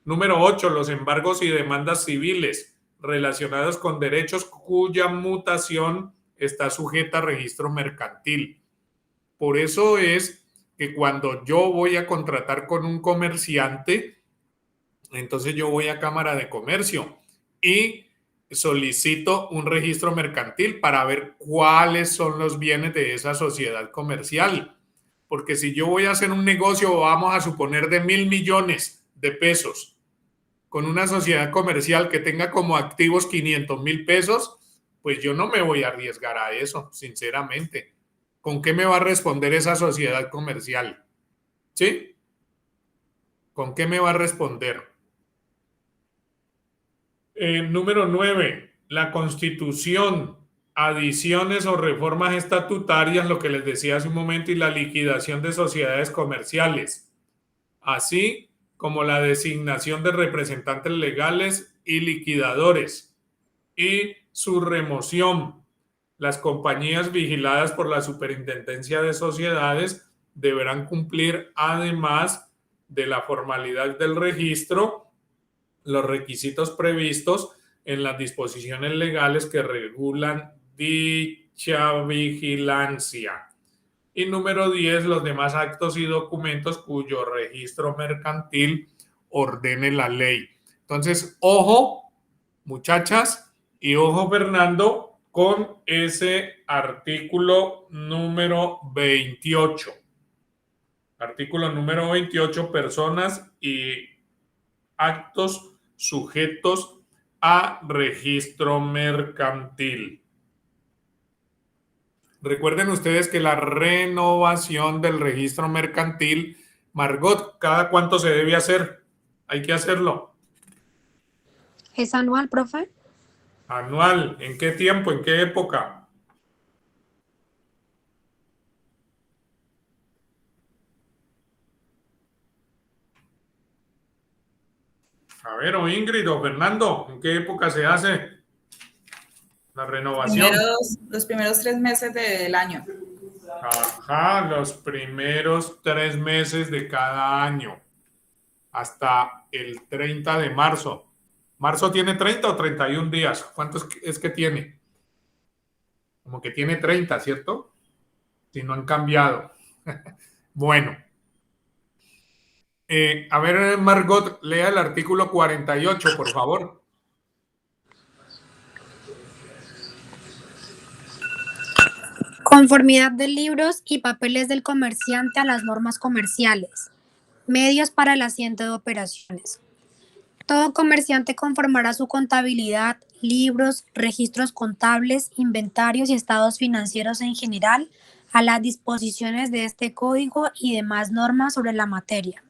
Número 8. Los embargos y demandas civiles relacionados con derechos cuya mutación está sujeta a registro mercantil. Por eso es que cuando yo voy a contratar con un comerciante, entonces yo voy a Cámara de Comercio y solicito un registro mercantil para ver cuáles son los bienes de esa sociedad comercial. Porque si yo voy a hacer un negocio, vamos a suponer de 1,000 millones de pesos, con una sociedad comercial que tenga como activos 500,000 pesos, pues yo no me voy a arriesgar a eso, sinceramente. ¿Con qué me va a responder esa sociedad comercial? ¿Sí? ¿Con qué me va a responder? Número 9, la Constitución, adiciones o reformas estatutarias, lo que les decía hace un momento, y la liquidación de sociedades comerciales, así como la designación de representantes legales y liquidadores y su remoción. Las compañías vigiladas por la Superintendencia de Sociedades deberán cumplir además de la formalidad del registro, los requisitos previstos en las disposiciones legales que regulan dicha vigilancia. Y número 10, los demás actos y documentos cuyo registro mercantil ordene la ley. Entonces, ojo, muchachas, y ojo, Fernando, con ese artículo número 28. Artículo número 28, personas y actos sujetos a registro mercantil. Recuerden ustedes que la renovación del registro mercantil, Margot, ¿cada cuánto se debe hacer? Hay que hacerlo. ¿Es anual, profe? Anual. ¿En qué tiempo? ¿En qué época? A ver, o Ingrid o Fernando, ¿en qué época se hace la renovación? Los primeros 3 meses del año. Ajá, los primeros 3 meses de cada año, hasta el 30 de marzo. ¿Marzo tiene 30 o 31 días? ¿Cuántos es que tiene? Como que tiene 30, ¿cierto? Si no han cambiado. Bueno. A ver, Margot, lea el artículo 48, por favor. Conformidad de libros y papeles del comerciante a las normas comerciales. Medios para el asiento de operaciones. Todo comerciante conformará su contabilidad, libros, registros contables, inventarios y estados financieros en general a las disposiciones de este código y demás normas sobre la materia.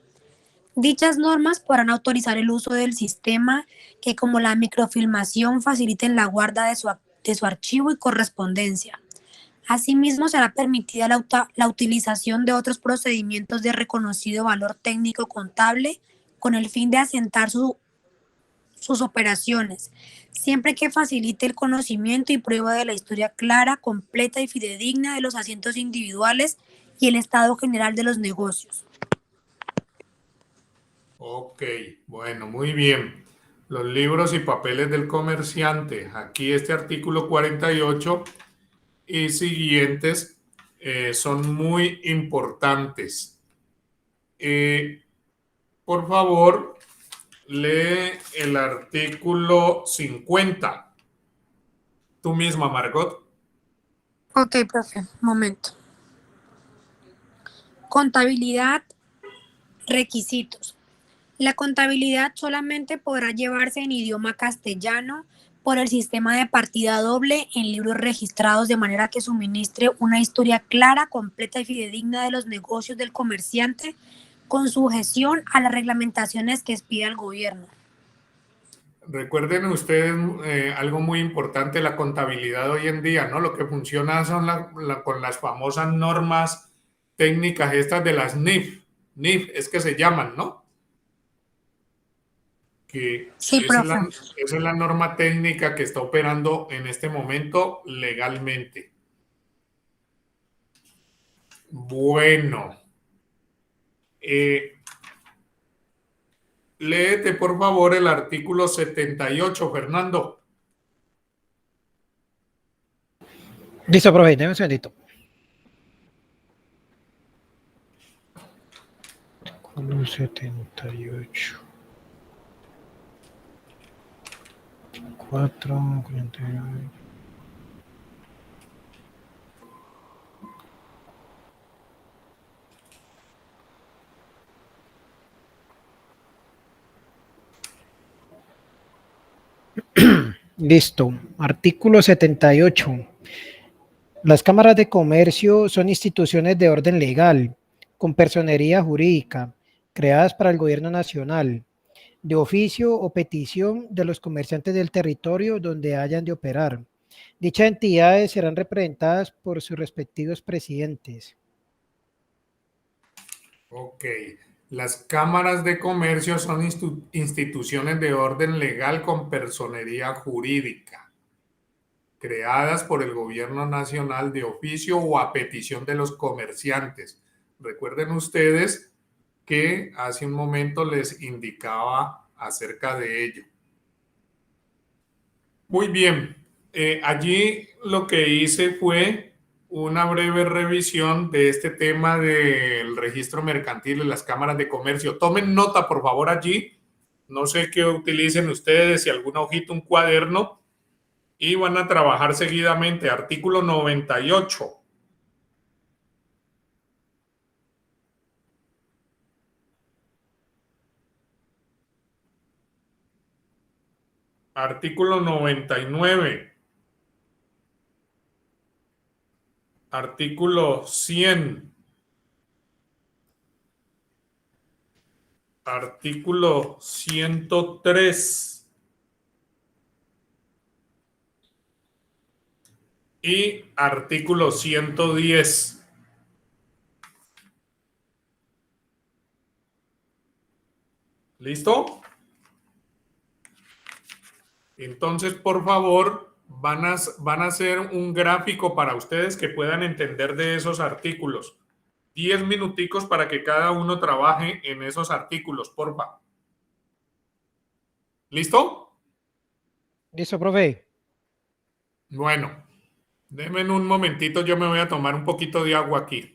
Dichas normas podrán autorizar el uso del sistema que, como la microfilmación, faciliten la guarda de su archivo y correspondencia. Asimismo, será permitida la utilización de otros procedimientos de reconocido valor técnico contable con el fin de asentar sus operaciones, siempre que facilite el conocimiento y prueba de la historia clara, completa y fidedigna de los asientos individuales y el estado general de los negocios. Ok, bueno, muy bien. Los libros y papeles del comerciante. Aquí este artículo 48 y siguientes son muy importantes. Por favor, lee el artículo 50. Tú misma, Margot. Ok, profe, momento. Contabilidad, requisitos. La contabilidad solamente podrá llevarse en idioma castellano por el sistema de partida doble en libros registrados de manera que suministre una historia clara, completa y fidedigna de los negocios del comerciante con sujeción a las reglamentaciones que expida el gobierno. Recuerden ustedes algo muy importante, la contabilidad hoy en día, ¿no? Lo que funciona son con las famosas normas técnicas estas de las NIF. NIF es que se llaman, ¿no? Que sí, esa es la norma técnica que está operando en este momento legalmente. Bueno. Léete, por favor, el artículo 78, Fernando. Listo, profe, déme un segundito. Artículo 78. 4, 49. Listo. Artículo 78. Las cámaras de comercio son instituciones de orden legal, con personería jurídica, creadas para el gobierno nacional, de oficio o petición de los comerciantes del territorio donde hayan de operar. Dichas entidades serán representadas por sus respectivos presidentes. Ok. Las cámaras de comercio son instituciones de orden legal con personería jurídica, creadas por el gobierno nacional de oficio o a petición de los comerciantes. Recuerden ustedes que hace un momento les indicaba acerca de ello. Muy bien, allí lo que hice fue una breve revisión de este tema del registro mercantil en las cámaras de comercio. Tomen nota, por favor, allí. No sé qué utilicen ustedes, si alguna hojita, un cuaderno, y van a trabajar seguidamente. Artículo 98. Artículo 99. Artículo 100. Artículo 103. Y artículo 110. ¿Listo? Entonces, por favor, van a hacer un gráfico para ustedes que puedan entender de esos artículos. 10 minuticos para que cada uno trabaje en esos artículos, porfa. ¿Listo? Listo, profe. Bueno, denme un momentito, yo me voy a tomar un poquito de agua aquí.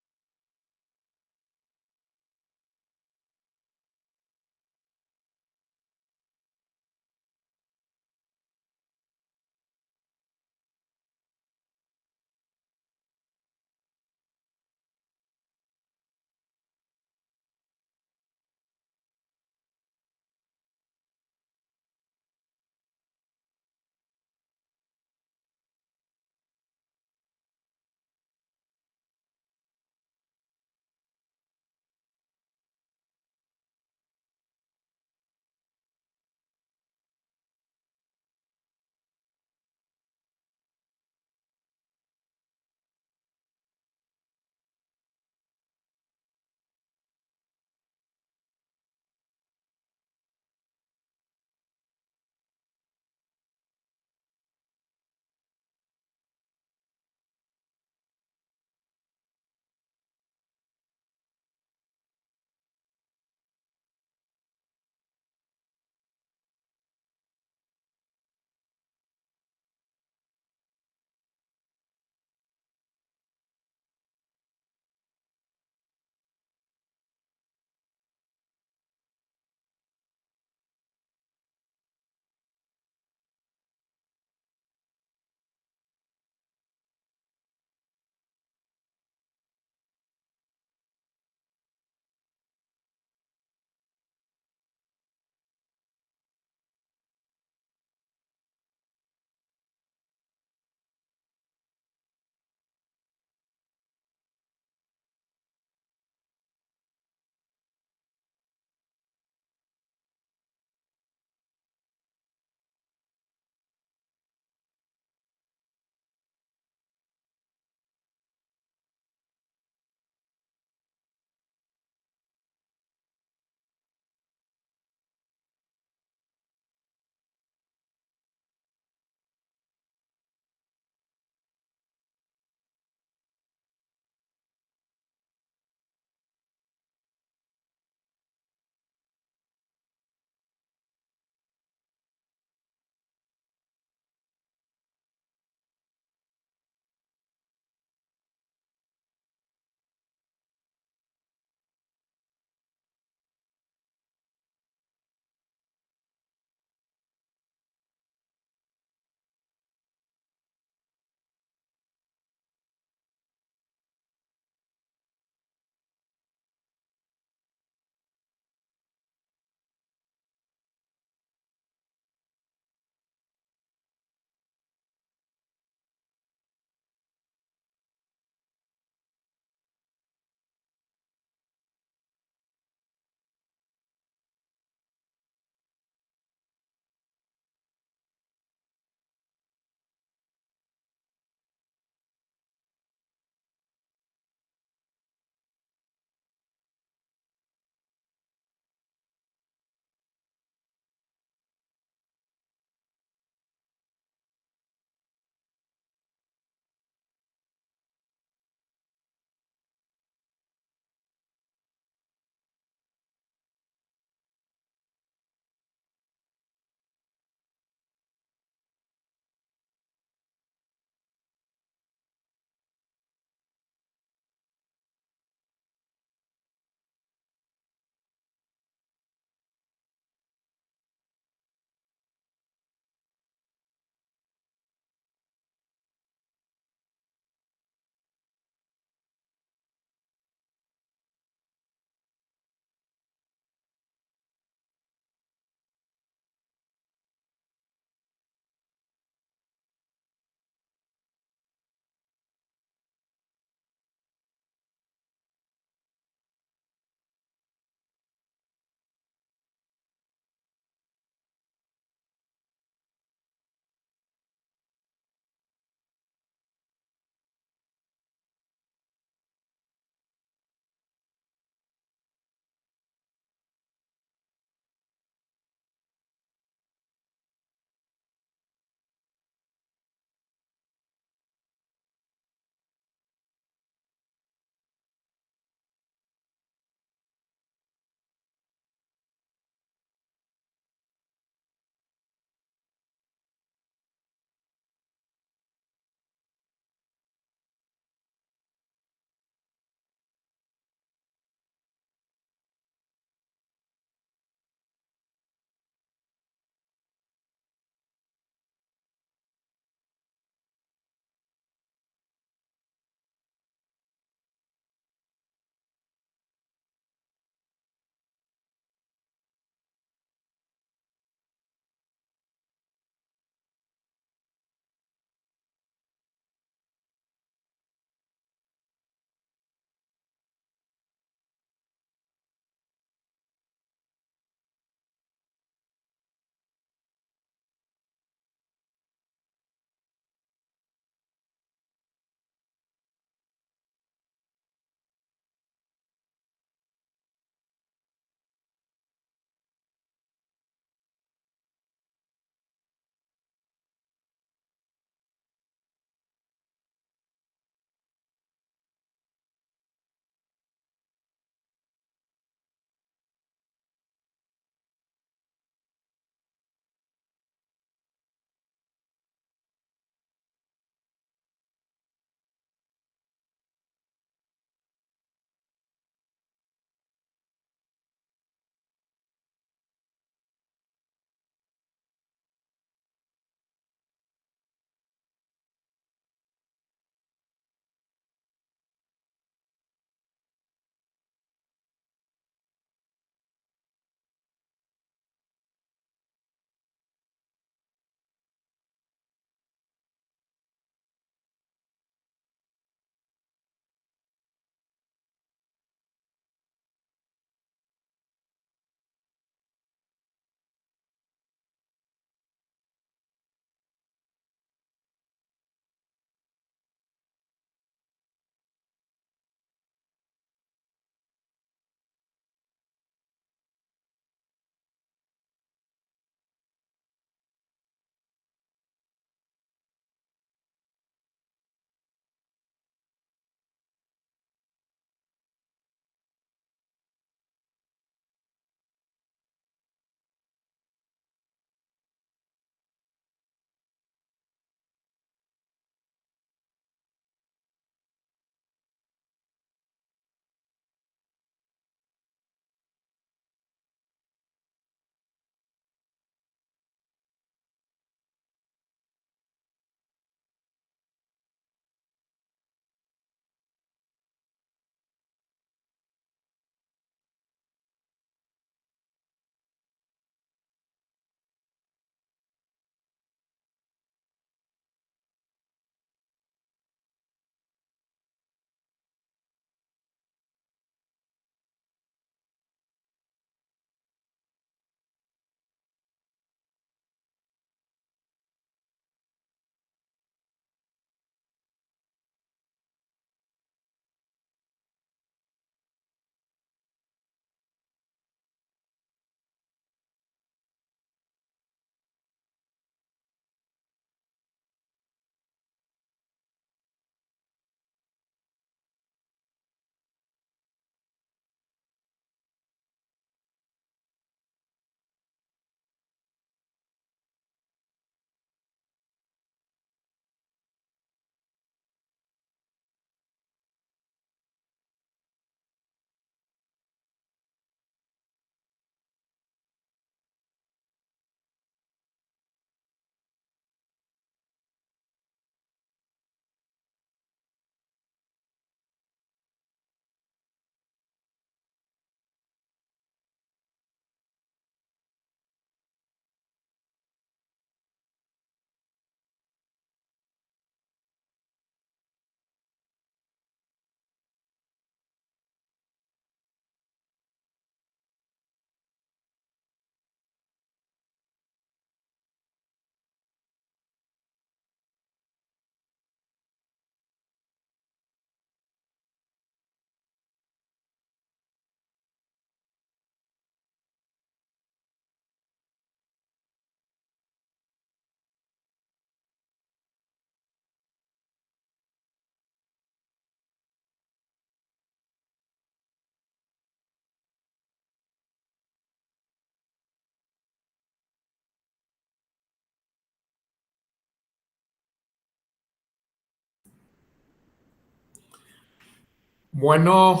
Bueno,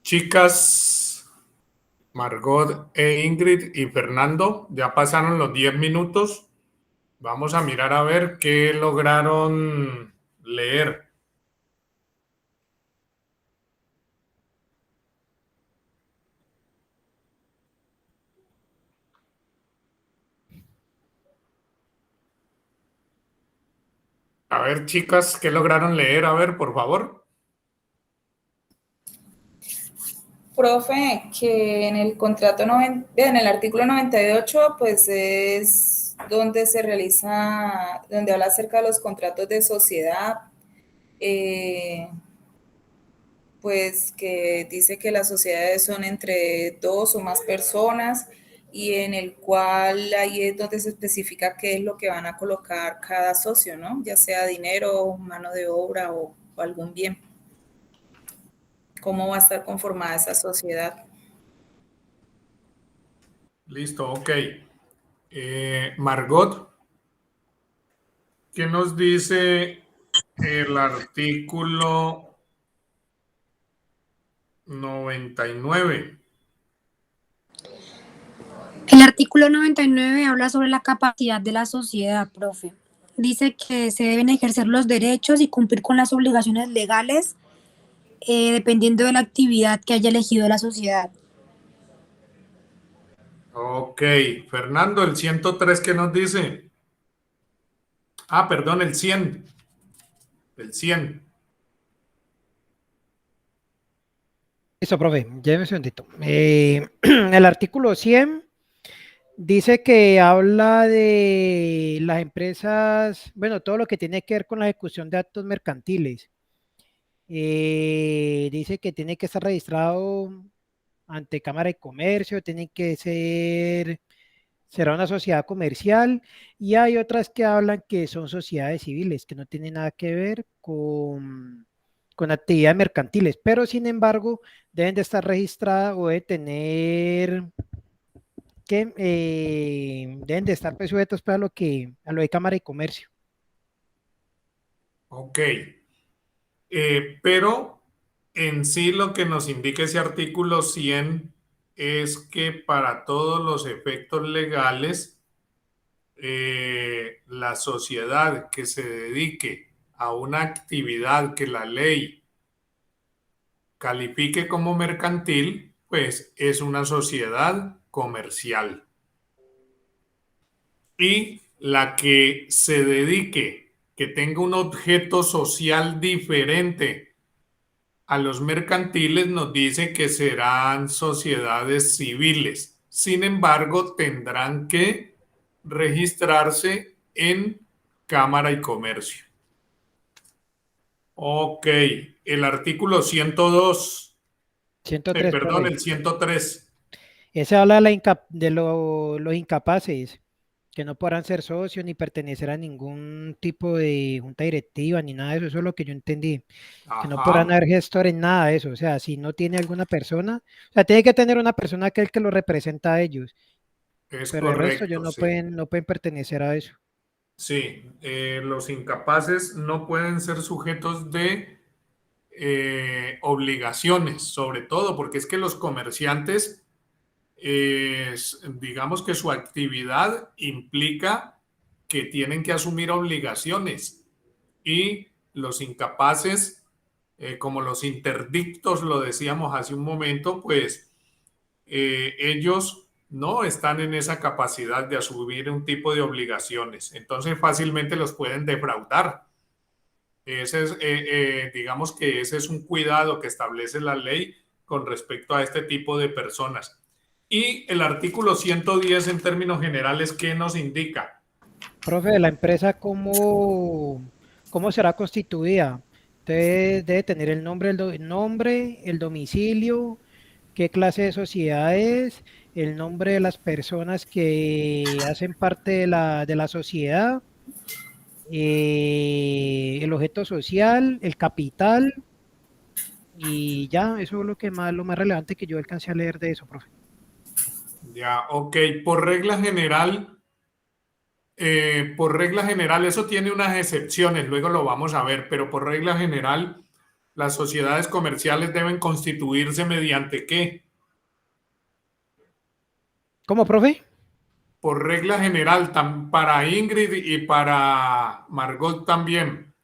chicas, Margot e Ingrid y Fernando, ya pasaron los 10 minutos. Vamos a mirar a ver qué lograron leer. A ver, chicas, ¿qué lograron leer? A ver, por favor. Profe, que en el en el artículo 98, pues es donde se realiza, donde habla acerca de los contratos de sociedad, pues que dice que las sociedades son entre dos o más personas y en el cual ahí es donde se especifica qué es lo que van a colocar cada socio, ¿no? Ya sea dinero, mano de obra o algún bien. ¿Cómo va a estar conformada esa sociedad? Listo, ok. Margot, ¿qué nos dice el artículo 99? El artículo 99 habla sobre la capacidad de la sociedad, profe. Dice que se deben ejercer los derechos y cumplir con las obligaciones legales dependiendo de la actividad que haya elegido la sociedad. Ok, Fernando, el 103, ¿qué nos dice? Ah, perdón, el 100. El 100. Listo, profe, ya un segundito. El artículo 100 dice que habla de las empresas, bueno, todo lo que tiene que ver con la ejecución de actos mercantiles. Dice que tiene que estar registrado ante Cámara de Comercio, tiene que será una sociedad comercial y hay otras que hablan que son sociedades civiles, que no tienen nada que ver con actividades mercantiles, pero sin embargo deben de estar registradas o de tener que deben de estar pues, sujetos pues, a lo de Cámara de Comercio. Ok. Pero en sí lo que nos indica ese artículo 100 es que para todos los efectos legales, la sociedad que se dedique a una actividad que la ley califique como mercantil, pues es una sociedad comercial. Y la que se dedique, que tenga un objeto social diferente a los mercantiles, nos dice que serán sociedades civiles. Sin embargo, tendrán que registrarse en Cámara y Comercio. Ok, el artículo 102, 103, perdón, profe. el 103. Ese habla de los incapaces, que no podrán ser socios ni pertenecer a ningún tipo de junta directiva ni nada de eso. Eso es lo que yo entendí. Que no podrán Ajá, haber gestores, nada de eso. O sea, si no tiene alguna persona, o sea, tiene que tener una persona que lo representa a ellos. es Pero el resto ellos correcto, sí. no pueden pertenecer a eso. Sí, los incapaces no pueden ser sujetos de obligaciones, sobre todo porque es que los comerciantes, digamos que su actividad implica que tienen que asumir obligaciones y los incapaces, como los interdictos, lo decíamos hace un momento, pues ellos no están en esa capacidad de asumir un tipo de obligaciones. Entonces fácilmente los pueden defraudar. Ese es, digamos que ese es un cuidado que establece la ley con respecto a este tipo de personas. Y el artículo 110 en términos generales, ¿qué nos indica? Profe, de la empresa, ¿cómo será constituida? Usted debe tener el nombre, el nombre, el domicilio, qué clase de sociedad es, el nombre de las personas que hacen parte de la sociedad, el objeto social, el capital, y ya, eso es lo más relevante que yo alcancé a leer de eso, profe. Ya, ok. Por regla general, eso tiene unas excepciones, luego lo vamos a ver, pero por regla general, las sociedades comerciales deben constituirse mediante ¿qué? ¿Cómo, profe? Por regla general, para Ingrid y para Margot también.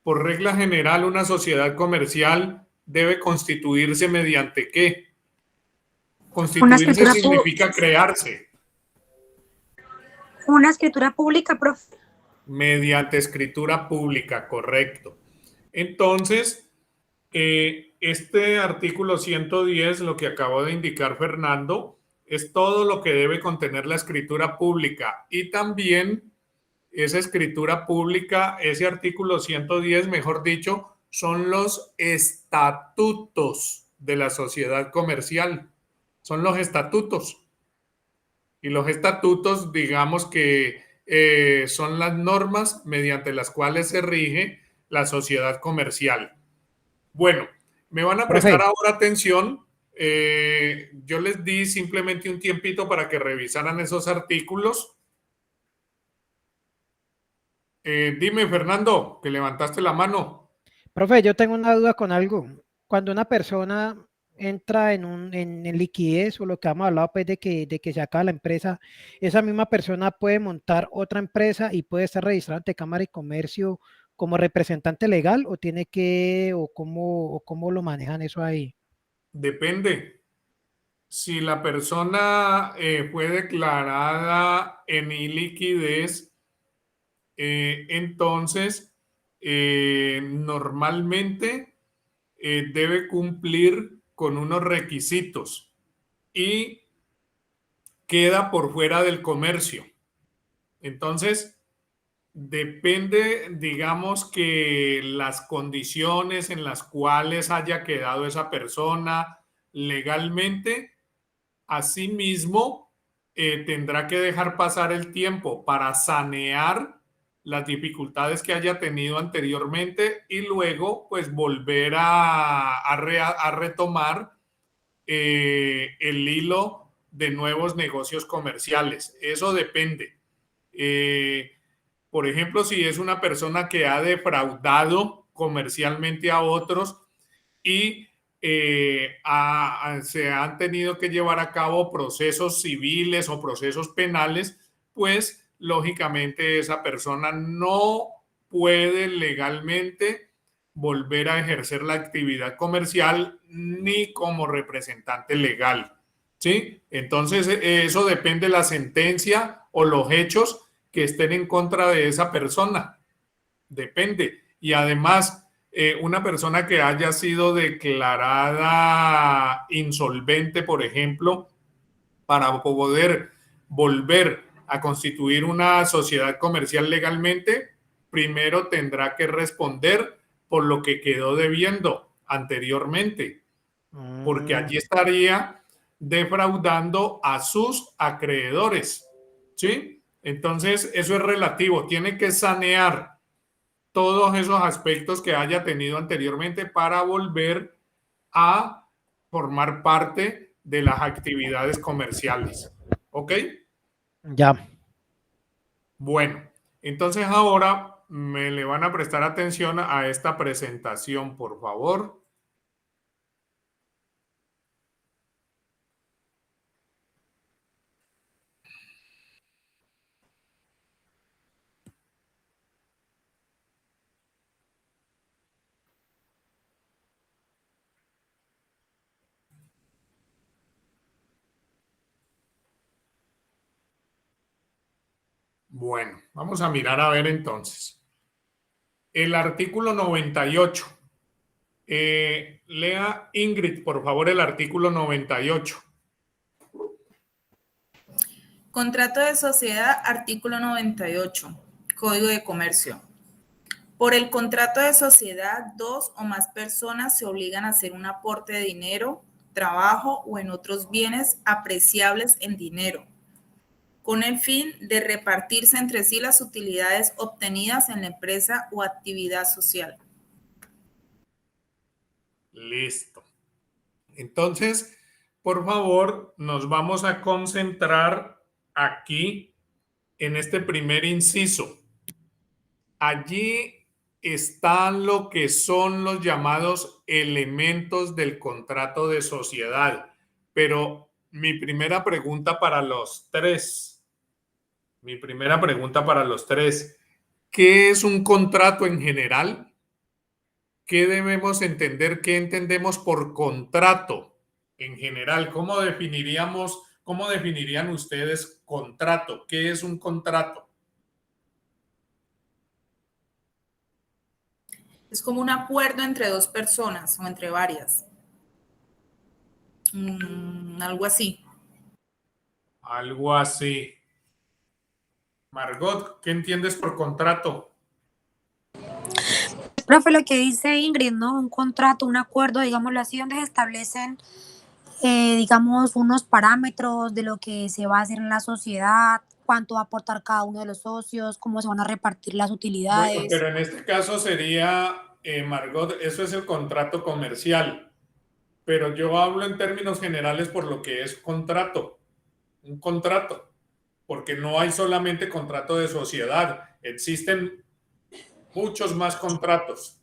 Por regla general, una sociedad comercial debe constituirse mediante ¿qué? Una Constituirse escritura, significa crearse. una escritura pública, profe. Mediante escritura pública, correcto. Entonces, este artículo 110, lo que acabó de indicar Fernando, es todo lo que debe contener la escritura pública y también esa escritura pública, ese artículo 110, mejor dicho, son los estatutos de la sociedad comercial. Son los estatutos. Y los estatutos, digamos que son las normas mediante las cuales se rige la sociedad comercial. Bueno, me van a prestar ahora atención. Yo les di simplemente un tiempito para que revisaran esos artículos. Dime, Fernando, que levantaste la mano. Profe, yo tengo una duda con algo. Cuando una persona entra en liquidez o lo que hemos hablado pues de que se acaba la empresa, esa misma persona puede montar otra empresa y puede estar registrada ante Cámara de Comercio como representante legal o tiene que, o cómo lo manejan eso ahí. Depende. Si la persona fue declarada en iliquidez, entonces normalmente debe cumplir con unos requisitos y queda por fuera del comercio. Entonces, depende, digamos, que las condiciones en las cuales haya quedado esa persona legalmente. Asimismo, tendrá que dejar pasar el tiempo para sanear las dificultades que haya tenido anteriormente y luego pues volver a retomar el hilo de nuevos negocios comerciales. Eso depende. Por ejemplo, si es una persona que ha defraudado comercialmente a otros y se han tenido que llevar a cabo procesos civiles o procesos penales, pues lógicamente esa persona no puede legalmente volver a ejercer la actividad comercial ni como representante legal, ¿sí? Entonces eso depende de la sentencia o los hechos que estén en contra de esa persona. Depende. Y además, una persona que haya sido declarada insolvente, por ejemplo, para poder volver a constituir una sociedad comercial legalmente, primero tendrá que responder por lo que quedó debiendo anteriormente, porque allí estaría defraudando a sus acreedores, ¿sí? Entonces, eso es relativo, tiene que sanear todos esos aspectos que haya tenido anteriormente para volver a formar parte de las actividades comerciales. ¿Ok? Ya. Bueno, entonces ahora me le van a prestar atención a esta presentación, por favor. Bueno, vamos a mirar a ver entonces. El artículo 98. Lea Ingrid, por favor, el artículo 98. Contrato de sociedad, artículo 98, Código de Comercio. Por el contrato de sociedad, dos o más personas se obligan a hacer un aporte de dinero, trabajo o en otros bienes apreciables en dinero, con el fin de repartirse entre sí las utilidades obtenidas en la empresa o actividad social. Listo. Entonces, por favor, nos vamos a concentrar aquí en este primer inciso. Allí están lo que son los llamados elementos del contrato de sociedad. Pero mi primera pregunta para los tres, ¿qué es un contrato en general? ¿Qué debemos entender? ¿Qué entendemos por contrato en general? ¿Cómo definirían ustedes contrato? ¿Qué es un contrato? Es como un acuerdo entre dos personas o entre varias. Algo así. Algo así. Margot, ¿qué entiendes por contrato? Profe, lo que dice Ingrid, ¿no? Un contrato, un acuerdo, digámoslo así, donde se establecen, digamos, unos parámetros de lo que se va a hacer en la sociedad, cuánto va a aportar cada uno de los socios, cómo se van a repartir las Bueno, utilidades. pero en este caso sería, Margot, eso es el contrato comercial, pero yo hablo en términos generales por lo que es contrato, un contrato, porque no hay solamente contrato de sociedad, existen muchos más contratos.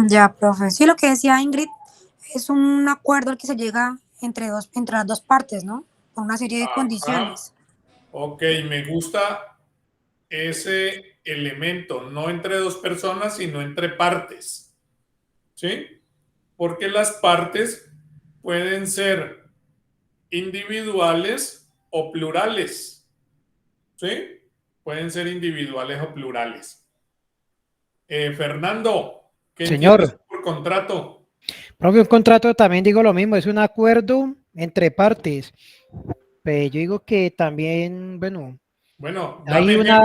Ya, profe. Sí, lo que decía Ingrid es un acuerdo al que se llega entre las dos partes, ¿no? Por una serie de Ajá. condiciones. Ok, me gusta ese elemento, no entre dos personas, sino entre partes, ¿sí? Porque las partes pueden ser individuales o plurales, ¿sí? Pueden ser individuales o plurales. Fernando, ¿qué entiendes Señor, por contrato? profe, un contrato también digo lo mismo, es un acuerdo entre partes. Pero yo digo que también, bueno, Bueno, hay una,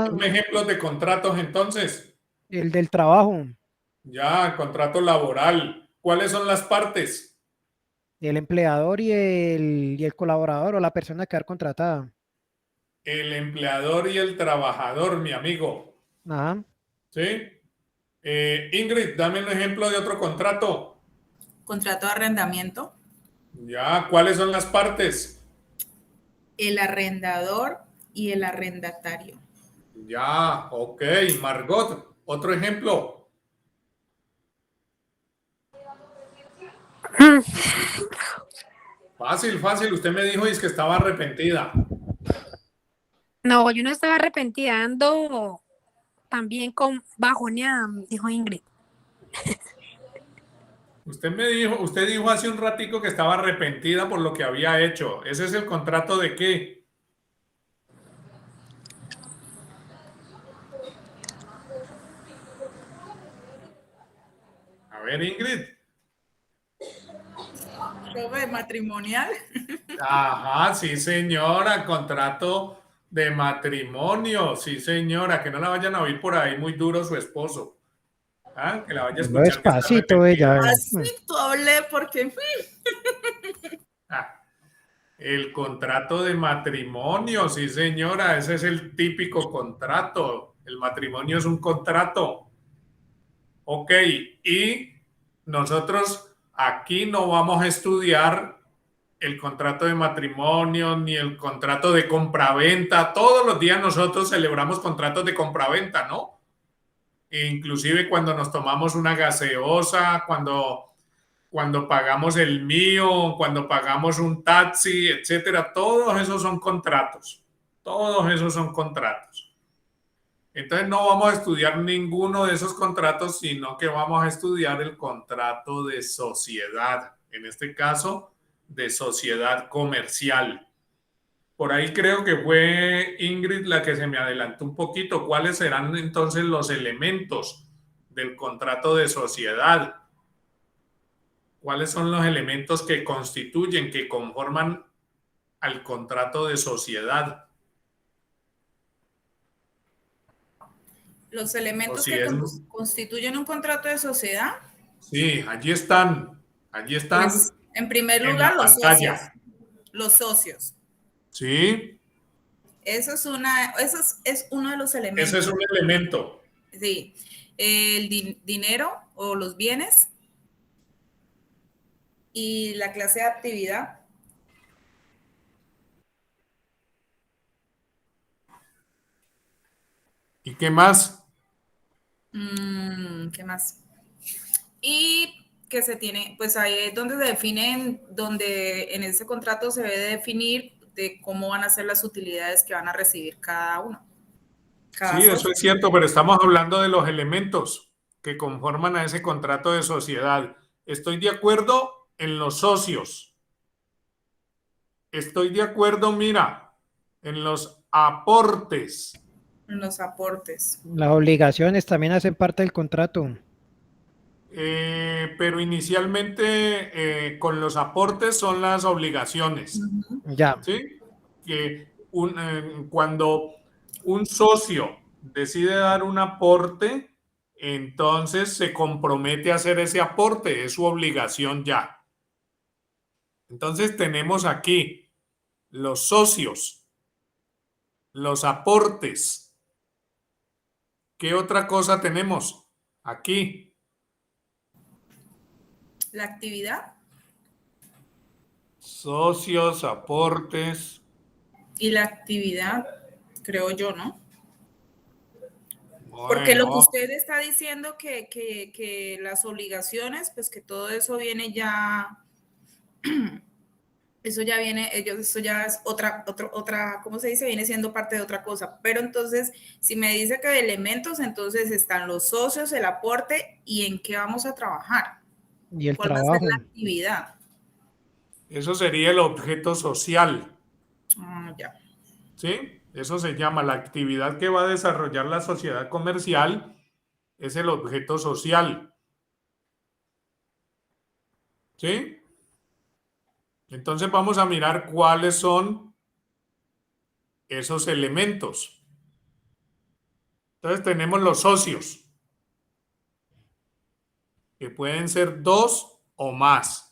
dame ejemplos de contratos entonces. el del trabajo, Ya, contrato laboral. ¿Cuáles son las partes? el empleador y el colaborador o la persona que va a ser contratada. El empleador y el trabajador, mi amigo. Ajá. ¿Sí? Ingrid, dame un ejemplo de otro contrato. Contrato de arrendamiento. Ya, ¿cuáles son las partes? El arrendador y el arrendatario. Ya, ok. Margot, otro ejemplo. Fácil, fácil. Usted me dijo que estaba arrepentida. No, yo no estaba arrepentida, ando también con bajoneada, dijo Ingrid. Usted dijo hace un ratico que estaba arrepentida por lo que había hecho. ¿Ese es el contrato de qué? A ver, Ingrid. Profe, matrimonial. Ajá, sí, señora, contrato de matrimonio, sí, señora, que no la vayan a oír por ahí muy duro su esposo. ¿Ah? Que la vaya a Lo escuchar que está despacito, arrepentida. ella. Así tú hablé porque Ah, el contrato de matrimonio, sí, señora, ese es el típico contrato. El matrimonio es un contrato. Ok, y nosotros aquí no vamos a estudiar el contrato de matrimonio ni el contrato de compraventa. Todos los días nosotros celebramos contratos de compraventa, ¿no? E inclusive cuando nos tomamos una gaseosa, cuando pagamos el mío, cuando pagamos un taxi, etcétera, todos esos son contratos. Todos esos son contratos. Entonces no vamos a estudiar ninguno de esos contratos, sino que vamos a estudiar el contrato de sociedad, en este caso, de sociedad comercial. Por ahí creo que fue Ingrid la que se me adelantó un poquito. ¿Cuáles serán entonces los elementos del contrato de sociedad? ¿Cuáles son los elementos que constituyen, que conforman al contrato de sociedad? los O elementos si que es, constituyen un contrato de sociedad, sí, allí están pues en primer en la lugar pantalla. los socios. Sí, Eso es uno de los ese es elementos. un elemento. Sí, el dinero o los bienes y la clase de actividad. ¿Qué más? ¿Qué más? Y que se tiene, pues ahí es donde se definen, donde en ese contrato se debe definir de cómo van a ser las utilidades que van a recibir cada uno, cada Sí, eso socio. es cierto, pero estamos hablando de los elementos que conforman a ese contrato de sociedad. Estoy de acuerdo en los socios. Estoy de acuerdo, mira, en los aportes. Los aportes. Las obligaciones también hacen parte del contrato. Pero inicialmente con los aportes son las obligaciones. Ya. ¿Sí? Que cuando un socio decide dar un aporte, entonces se compromete a hacer ese aporte, es su obligación ya. Entonces tenemos aquí los socios, los aportes. ¿Qué otra cosa tenemos aquí? La actividad Socios, aportes. y la actividad, creo yo, ¿no? Porque lo que Bueno, usted está diciendo que las obligaciones, pues que todo eso viene ya, eso ya viene, eso ya es otra, ¿cómo se dice? Viene siendo parte de otra cosa. Pero entonces, si me dice que de elementos, entonces están los socios, el aporte y en qué vamos a trabajar. Y el ¿Cuál va a ser trabajo. la actividad? eso sería el objeto social. Ya. ¿Sí? Eso se llama la actividad que va a desarrollar la sociedad comercial, es el objeto social. ¿Sí? Entonces vamos a mirar cuáles son esos elementos. Entonces tenemos los socios, que pueden ser 2 o más.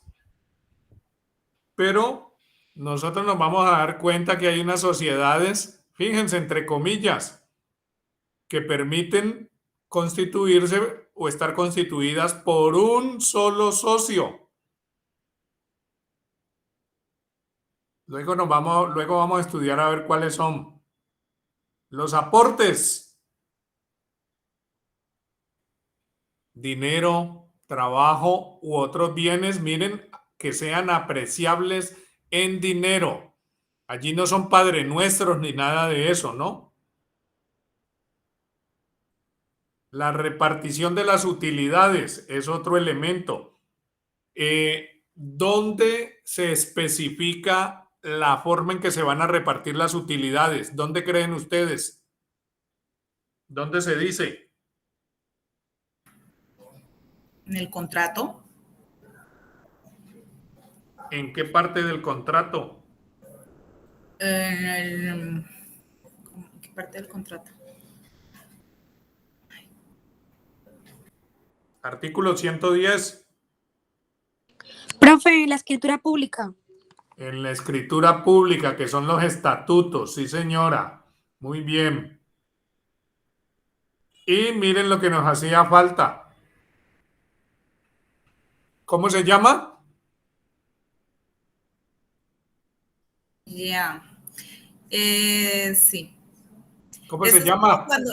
Pero nosotros nos vamos a dar cuenta que hay unas sociedades, fíjense, entre comillas, que permiten constituirse o estar constituidas por un solo socio. Luego vamos a estudiar a ver cuáles son. Los aportes: dinero, trabajo u otros bienes, miren, que sean apreciables en dinero. Allí no son padre nuestros ni nada de eso, ¿no? La repartición de las utilidades es otro elemento. ¿Dónde se especifica la forma en que se van a repartir las utilidades? ¿Dónde creen ustedes? ¿Dónde se dice? En el contrato. ¿En qué parte del contrato? ¿En qué parte del contrato? Artículo 110. Profe, la escritura pública. En la escritura pública, que son los estatutos. Sí, señora. Muy bien. Y miren lo que nos hacía falta. ¿Cómo se llama? Ya. Sí. ¿Cómo Eso se es como llama? cuando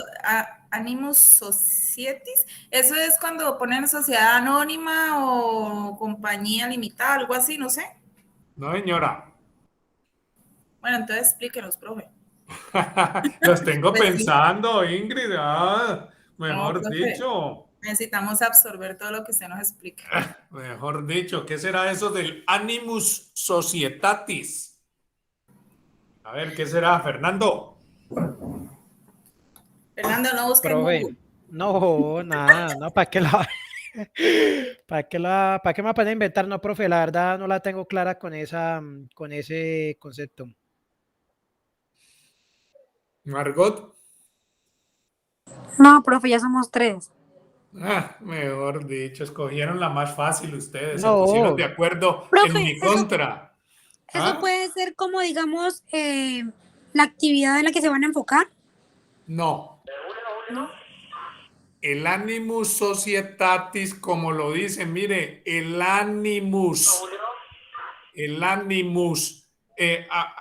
Animus Societis, eso es cuando ponen sociedad anónima o compañía limitada, algo así, no sé. No, señora. Bueno, entonces explíquenos, profe. Los tengo Pues sí. pensando, Ingrid. No, Mejor profe, dicho. necesitamos absorber todo lo que usted nos explique. Mejor dicho. ¿Qué será eso del Animus Societatis? A ver, ¿qué será, Fernando? Fernando, no busque en Profe, Google. no, nada, no, ¿para qué la, para qué me pueden inventar? No, profe, la verdad no la tengo clara con con ese concepto. Margot. No, profe, ya somos 3. Mejor dicho, escogieron la más fácil ustedes, se pusieron de No, acuerdo en Profe, mi contra. eso puede ser como, digamos, la actividad en la que se van a enfocar. No. ¿No? El animus societatis, como lo dicen, mire, el animus.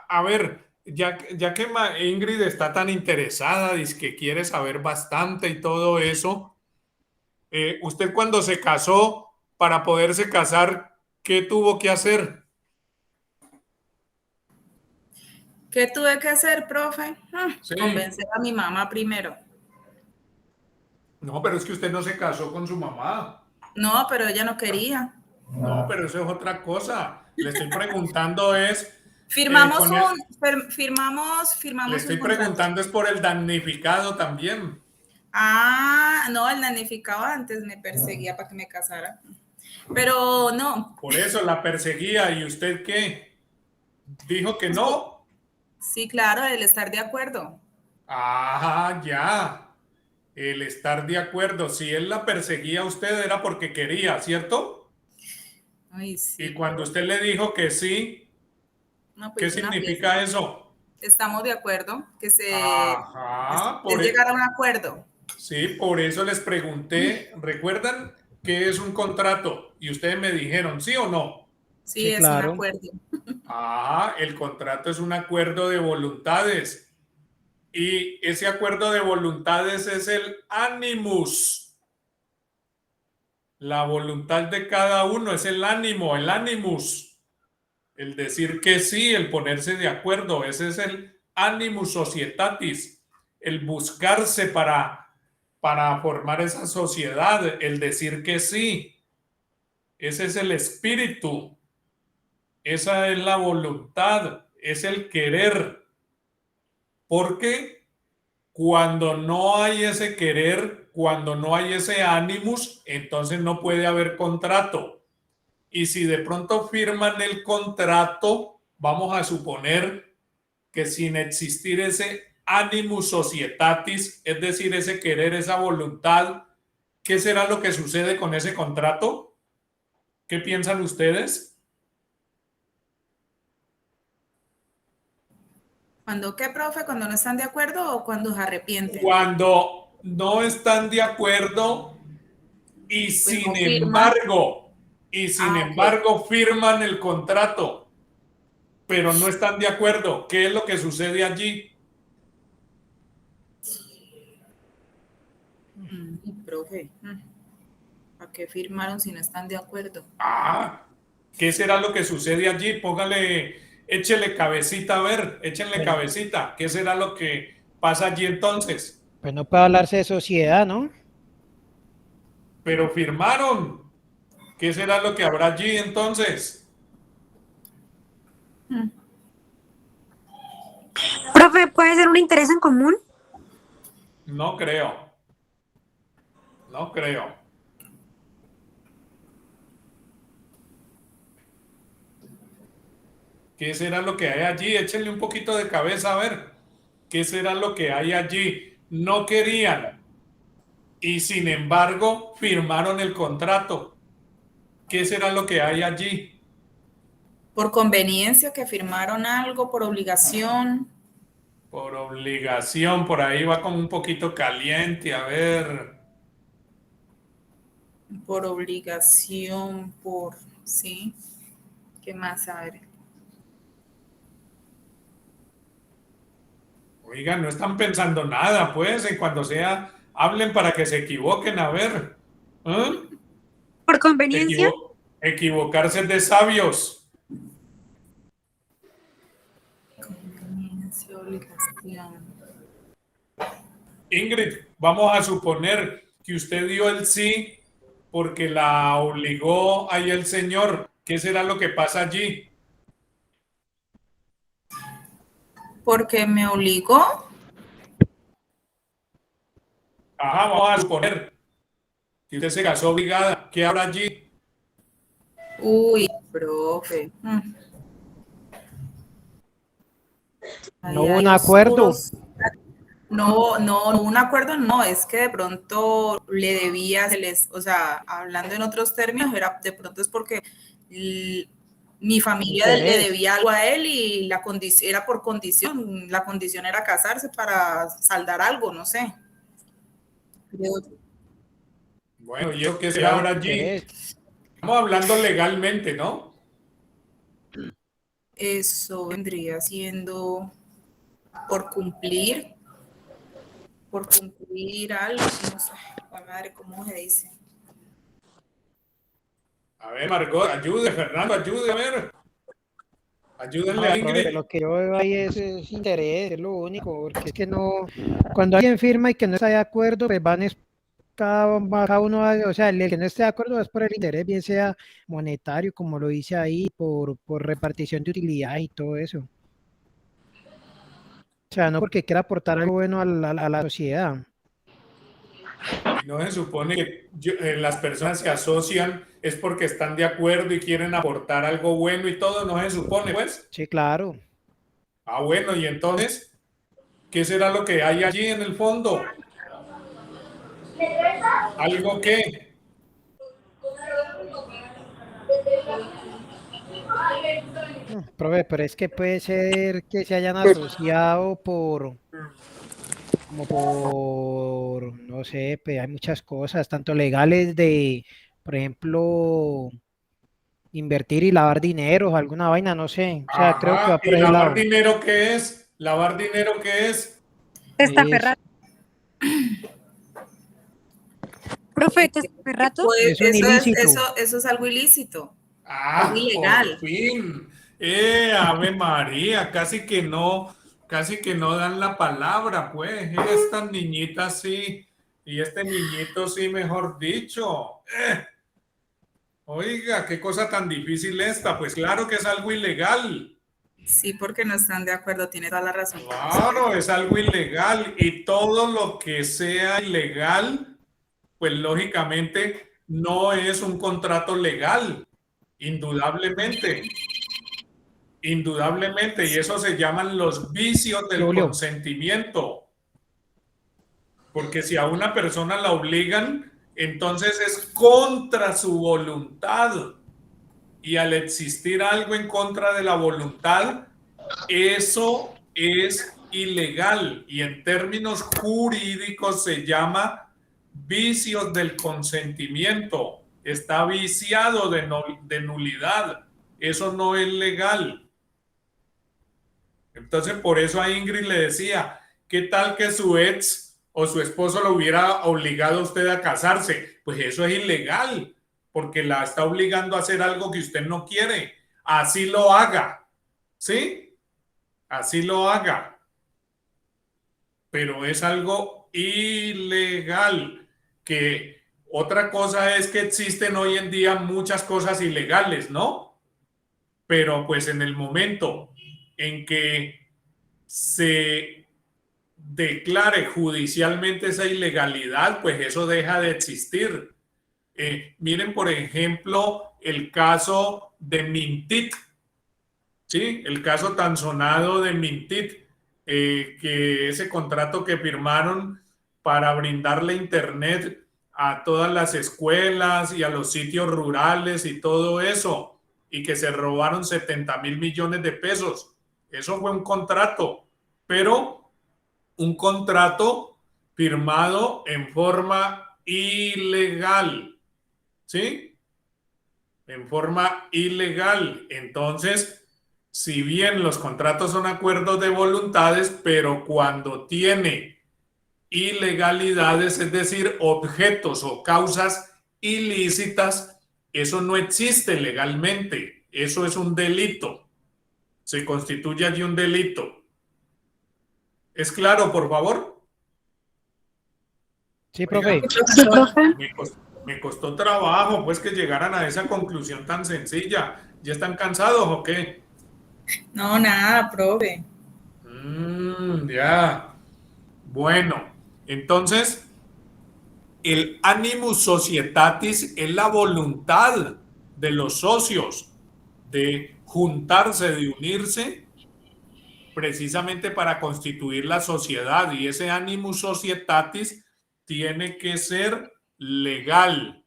A ver, ya que Ingrid está tan interesada, dice que quiere saber bastante y todo eso, usted cuando se casó, para poderse casar, ¿qué tuvo que hacer? ¿Qué tuve que hacer, profe? Sí. Convencer a mi mamá primero. No, pero es que usted no se casó con su mamá. No, pero ella no quería. No, pero eso es otra cosa. Le estoy preguntando es... Firmamos le estoy un contrato. preguntando es por el damnificado también. Ah, no, el damnificado antes me perseguía para que me casara. Pero no. Por eso la perseguía. ¿Y usted qué? ¿Dijo que no? Sí, claro, el estar de acuerdo. Ah, ya. El estar de acuerdo. Si él la perseguía a usted era porque quería, ¿cierto? Ay, sí, Y cuando usted le dijo que sí, no, ¿qué pues una significa fiesta. eso? Estamos de acuerdo, que Ajá, es llegar a un acuerdo. sí, por eso les pregunté. ¿Recuerdan qué es un contrato? Y ustedes me dijeron, ¿sí o no? Sí, Sí, es un claro. acuerdo. Ah, el contrato es un acuerdo de voluntades. Y ese acuerdo de voluntades es el animus. La voluntad de cada uno es el ánimo, el animus. El decir que sí, el ponerse de acuerdo, ese es el animus societatis, el buscarse para formar esa sociedad, el decir que sí. Ese es el espíritu, esa es la voluntad, es el querer. Porque cuando no hay ese querer, cuando no hay ese animus, entonces no puede haber contrato. Y si de pronto firman el contrato, vamos a suponer que sin existir ese animus societatis, es decir, ese querer, esa voluntad, ¿qué será lo que sucede con ese contrato? ¿Qué piensan ustedes? ¿Cuándo qué, profe? ¿Cuando no están de acuerdo o cuando se arrepienten? Cuando no están de acuerdo y Pues sin no firman. embargo firman el contrato, pero no están de acuerdo. ¿Qué es lo que sucede allí? Profe, ¿para qué firmaron si no están de acuerdo? ¿Qué será lo que sucede allí? Póngale, échele cabecita a ver, échenle Bueno. cabecita. ¿Qué será lo que pasa allí entonces? Pues no puede hablarse de sociedad, ¿no? Pero firmaron. ¿Qué será lo que habrá allí entonces? Profe, ¿puede ser un interés en común? No creo. No creo. ¿Qué será lo que hay allí? Échenle un poquito de cabeza a ver. ¿Qué será lo que hay allí? No querían. Y sin embargo, firmaron el contrato. ¿Qué será lo que hay allí? Por conveniencia, que firmaron algo, por obligación. Por obligación, por ahí va como un poquito caliente, a ver. Por obligación, sí. ¿Qué más? A ver. Oigan, no están pensando nada, pues, en cuando sea, hablen para que se equivoquen, a ver. ¿Eh? ¿Por conveniencia? Equivocarse es de sabios. Conveniencia, obligación. Ingrid, vamos a suponer que usted dio el sí porque la obligó ahí el señor. ¿Qué será lo que pasa allí? Porque me obligó. Ajá, vamos a suponer que usted se casó obligada. ¿Qué habrá allí? Uy, profe. No hubo un acuerdo. No, un acuerdo no, es que de pronto le debía, o sea, hablando en otros términos, de pronto es porque mi familia le debía algo a él y la condición era por condición, la condición era casarse para saldar algo, no sé. Bueno, ¿y eso qué se habrá allí? Estamos hablando legalmente, ¿no? Eso vendría siendo por cumplir algo, no sé, madre, ¿cómo se dice? A ver, Margot, ayude, Fernando, ayude, a ver. Ayúdenle a No, profe, Ingrid. lo que yo veo ahí es interés, es lo único, porque es que no, cuando alguien firma y que no está de acuerdo, pues van cada uno, o sea, el que no esté de acuerdo es por el interés, bien sea monetario, como lo dice ahí, por repartición de utilidad y todo eso. O sea, no porque quiera aportar algo bueno a la sociedad. Y no se supone que las personas se asocian es porque están de acuerdo y quieren aportar algo bueno y todo, no se supone, pues. Sí, claro. Ah, bueno, y entonces, ¿qué será lo que hay allí en el fondo? ¿Algo qué? Profe, pero es que puede ser que se hayan asociado como por, no sé, pues hay muchas cosas, tanto legales por ejemplo, invertir y lavar dinero, alguna vaina, no sé. O sea, creo que va Ajá, por ¿y ese lavar lado. dinero qué es? ¿Lavar dinero qué es? Es, Testaferrato. Profe, testaferrato. es un ilícito. Eso es algo ilícito, algo Ah, por ilegal. fin. Ave María, casi que no dan la palabra, pues. Estas niñitas sí, y este niñito sí, mejor dicho. Oiga, qué cosa tan difícil esta. Pues claro que es algo ilegal. Sí, porque no están de acuerdo, tiene toda la razón. Claro, es algo ilegal. Y todo lo que sea ilegal, pues lógicamente no es un contrato legal. Indudablemente. Indudablemente, y eso se llaman los vicios ¿Qué del volvió? consentimiento, porque si a una persona la obligan, entonces es contra su voluntad, y al existir algo en contra de la voluntad, eso es ilegal, y en términos jurídicos se llama vicios del consentimiento, está viciado de nulidad, eso no es legal. Entonces, por eso a Ingrid le decía, ¿qué tal que su ex o su esposo lo hubiera obligado a usted a casarse? Pues eso es ilegal, porque la está obligando a hacer algo que usted no quiere. Así lo haga, ¿sí? Así lo haga. Pero es algo ilegal, que otra cosa es que existen hoy en día muchas cosas ilegales, ¿no? Pero pues en el momento en que se declare judicialmente esa ilegalidad, pues eso deja de existir. Miren, por ejemplo, el caso de Mintit, ¿sí? El caso tan sonado de Mintit, que ese contrato que firmaron para brindarle internet a todas las escuelas y a los sitios rurales y todo eso, y que se robaron 70,000 millones de pesos. Eso fue un contrato, pero un contrato firmado en forma ilegal, ¿sí? En forma ilegal. Entonces, si bien los contratos son acuerdos de voluntades, pero cuando tiene ilegalidades, es decir, objetos o causas ilícitas, eso no existe legalmente. Eso es un delito. Se constituye allí un delito. ¿Es claro, por favor? Sí, Oigan, profe. Sí, profe. me costó trabajo pues que llegaran a esa conclusión tan sencilla. ¿Ya están cansados o qué? No, nada, profe. Ya. Bueno, entonces el animus societatis es la voluntad de los socios de juntarse, de unirse precisamente para constituir la sociedad, y ese animus societatis tiene que ser legal.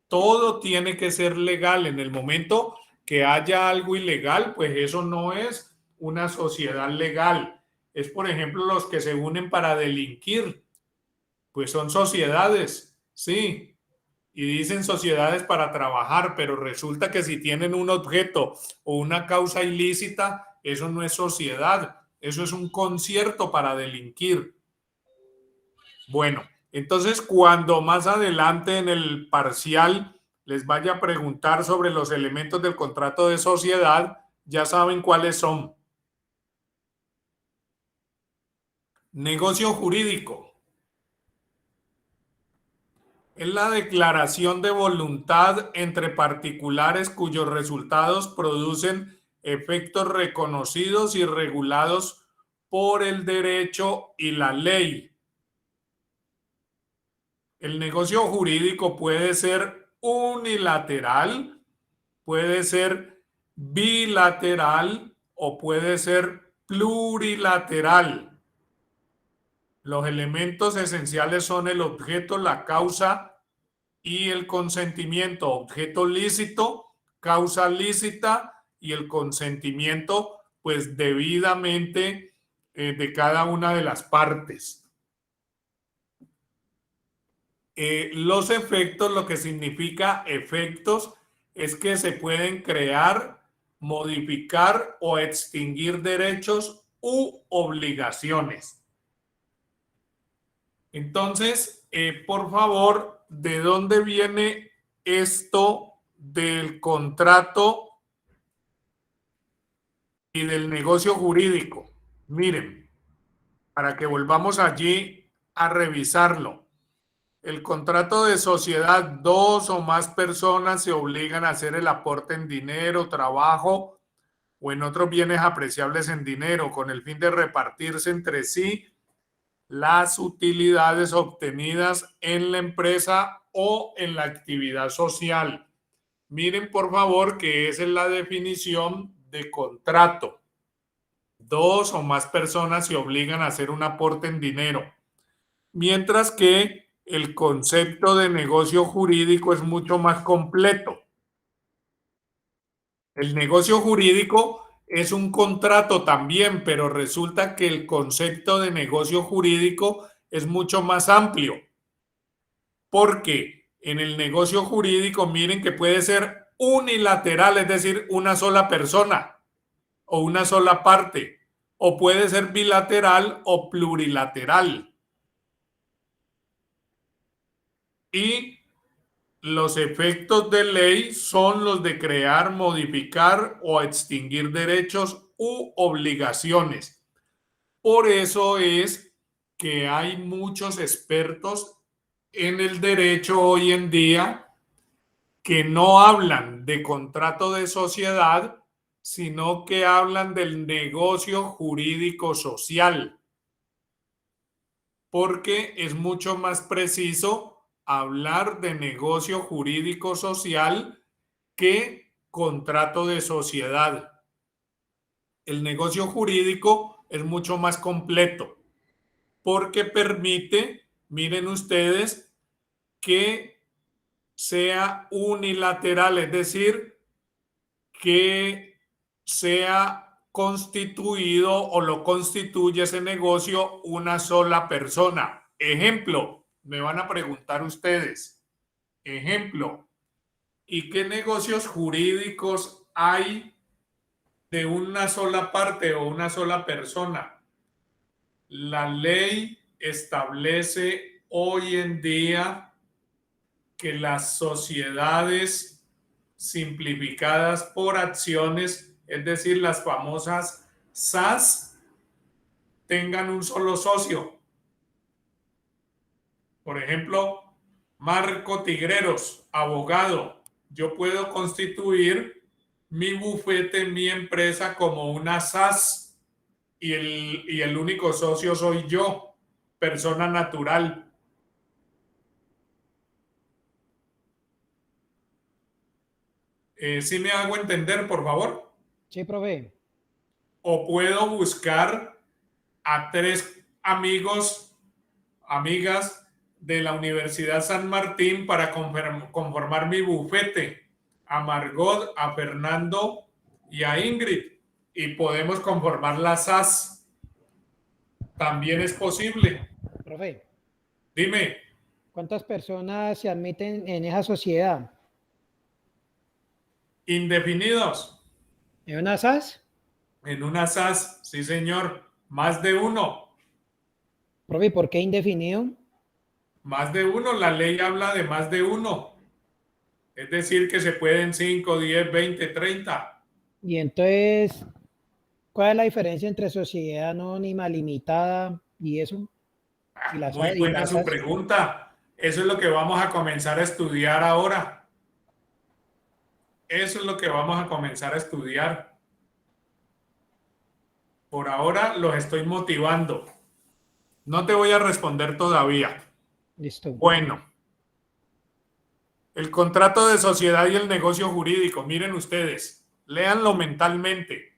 Todo tiene que ser legal. En el momento que haya algo ilegal, pues eso no es una sociedad legal. Es, por ejemplo, los que se unen para delinquir, pues son sociedades, sí, y dicen sociedades para trabajar, pero resulta que si tienen un objeto o una causa ilícita, eso no es sociedad, Eso es un concierto para delinquir. Bueno, entonces cuando más adelante en el parcial les vaya a preguntar sobre los elementos del contrato de sociedad, ya saben cuáles son. Negocio jurídico. Es la declaración de voluntad entre particulares cuyos resultados producen efectos reconocidos y regulados por el derecho y la ley. El negocio jurídico puede ser unilateral, puede ser bilateral o puede ser plurilateral. Los elementos esenciales son el objeto, la causa y el consentimiento. Objeto lícito, causa lícita y el consentimiento, pues debidamente de cada una de las partes. Los efectos, lo que significa efectos, es que se pueden crear, modificar o extinguir derechos u obligaciones. Entonces, por favor, ¿de dónde viene esto del contrato y del negocio jurídico? Miren, para que volvamos allí a revisarlo. El contrato de sociedad, 2 o más personas se obligan a hacer el aporte en dinero, trabajo o en otros bienes apreciables en dinero con el fin de repartirse entre sí las utilidades obtenidas en la empresa o en la actividad social. Miren, por favor, que esa es la definición de contrato. 2 o más personas se obligan a hacer un aporte en dinero. Mientras que el concepto de negocio jurídico es mucho más completo. El negocio jurídico es un contrato también, pero resulta que el concepto de negocio jurídico es mucho más amplio. Porque en el negocio jurídico, miren que puede ser unilateral, es decir, una sola persona o una sola parte, o puede ser bilateral o plurilateral. Y los efectos de ley son los de crear, modificar o extinguir derechos u obligaciones. Por eso es que hay muchos expertos en el derecho hoy en día que no hablan de contrato de sociedad, sino que hablan del negocio jurídico social, porque es mucho más preciso hablar de negocio jurídico social que contrato de sociedad. El negocio jurídico es mucho más completo porque permite, miren ustedes, que sea unilateral, es decir, que sea constituido o lo constituye ese negocio una sola persona. Ejemplo, me van a preguntar ustedes, ejemplo, ¿y qué negocios jurídicos hay de una sola parte o una sola persona? La ley establece hoy en día que las sociedades simplificadas por acciones, es decir, las famosas SAS, tengan un solo socio. Por ejemplo, Marco Tigreros, abogado. Yo puedo constituir mi bufete, mi empresa como una SAS y el único socio soy yo, persona natural. ¿Sí me hago entender, por favor? Sí, profe. O puedo buscar a 3 amigos, amigas de la Universidad San Martín para conformar mi bufete, a Margot, a Fernando y a Ingrid, y podemos conformar la SAS. También es posible. Profe, Dime. ¿cuántas personas se admiten en esa sociedad? Indefinidos. ¿En una SAS? En una SAS, sí señor. Más de uno. Profe, ¿por qué indefinido? Más de uno. La ley habla de más de uno. Es decir, que se pueden 5, 10, 20, 30. Y entonces, ¿cuál es la diferencia entre sociedad anónima, limitada y eso? Y las, Muy y buena las su SAS. pregunta. Eso es lo que vamos a comenzar a estudiar ahora. Eso es lo que vamos a comenzar a estudiar. Por ahora los estoy motivando. No te voy a responder todavía. Listo. Bueno, el contrato de sociedad y el negocio jurídico. Miren ustedes, léanlo mentalmente.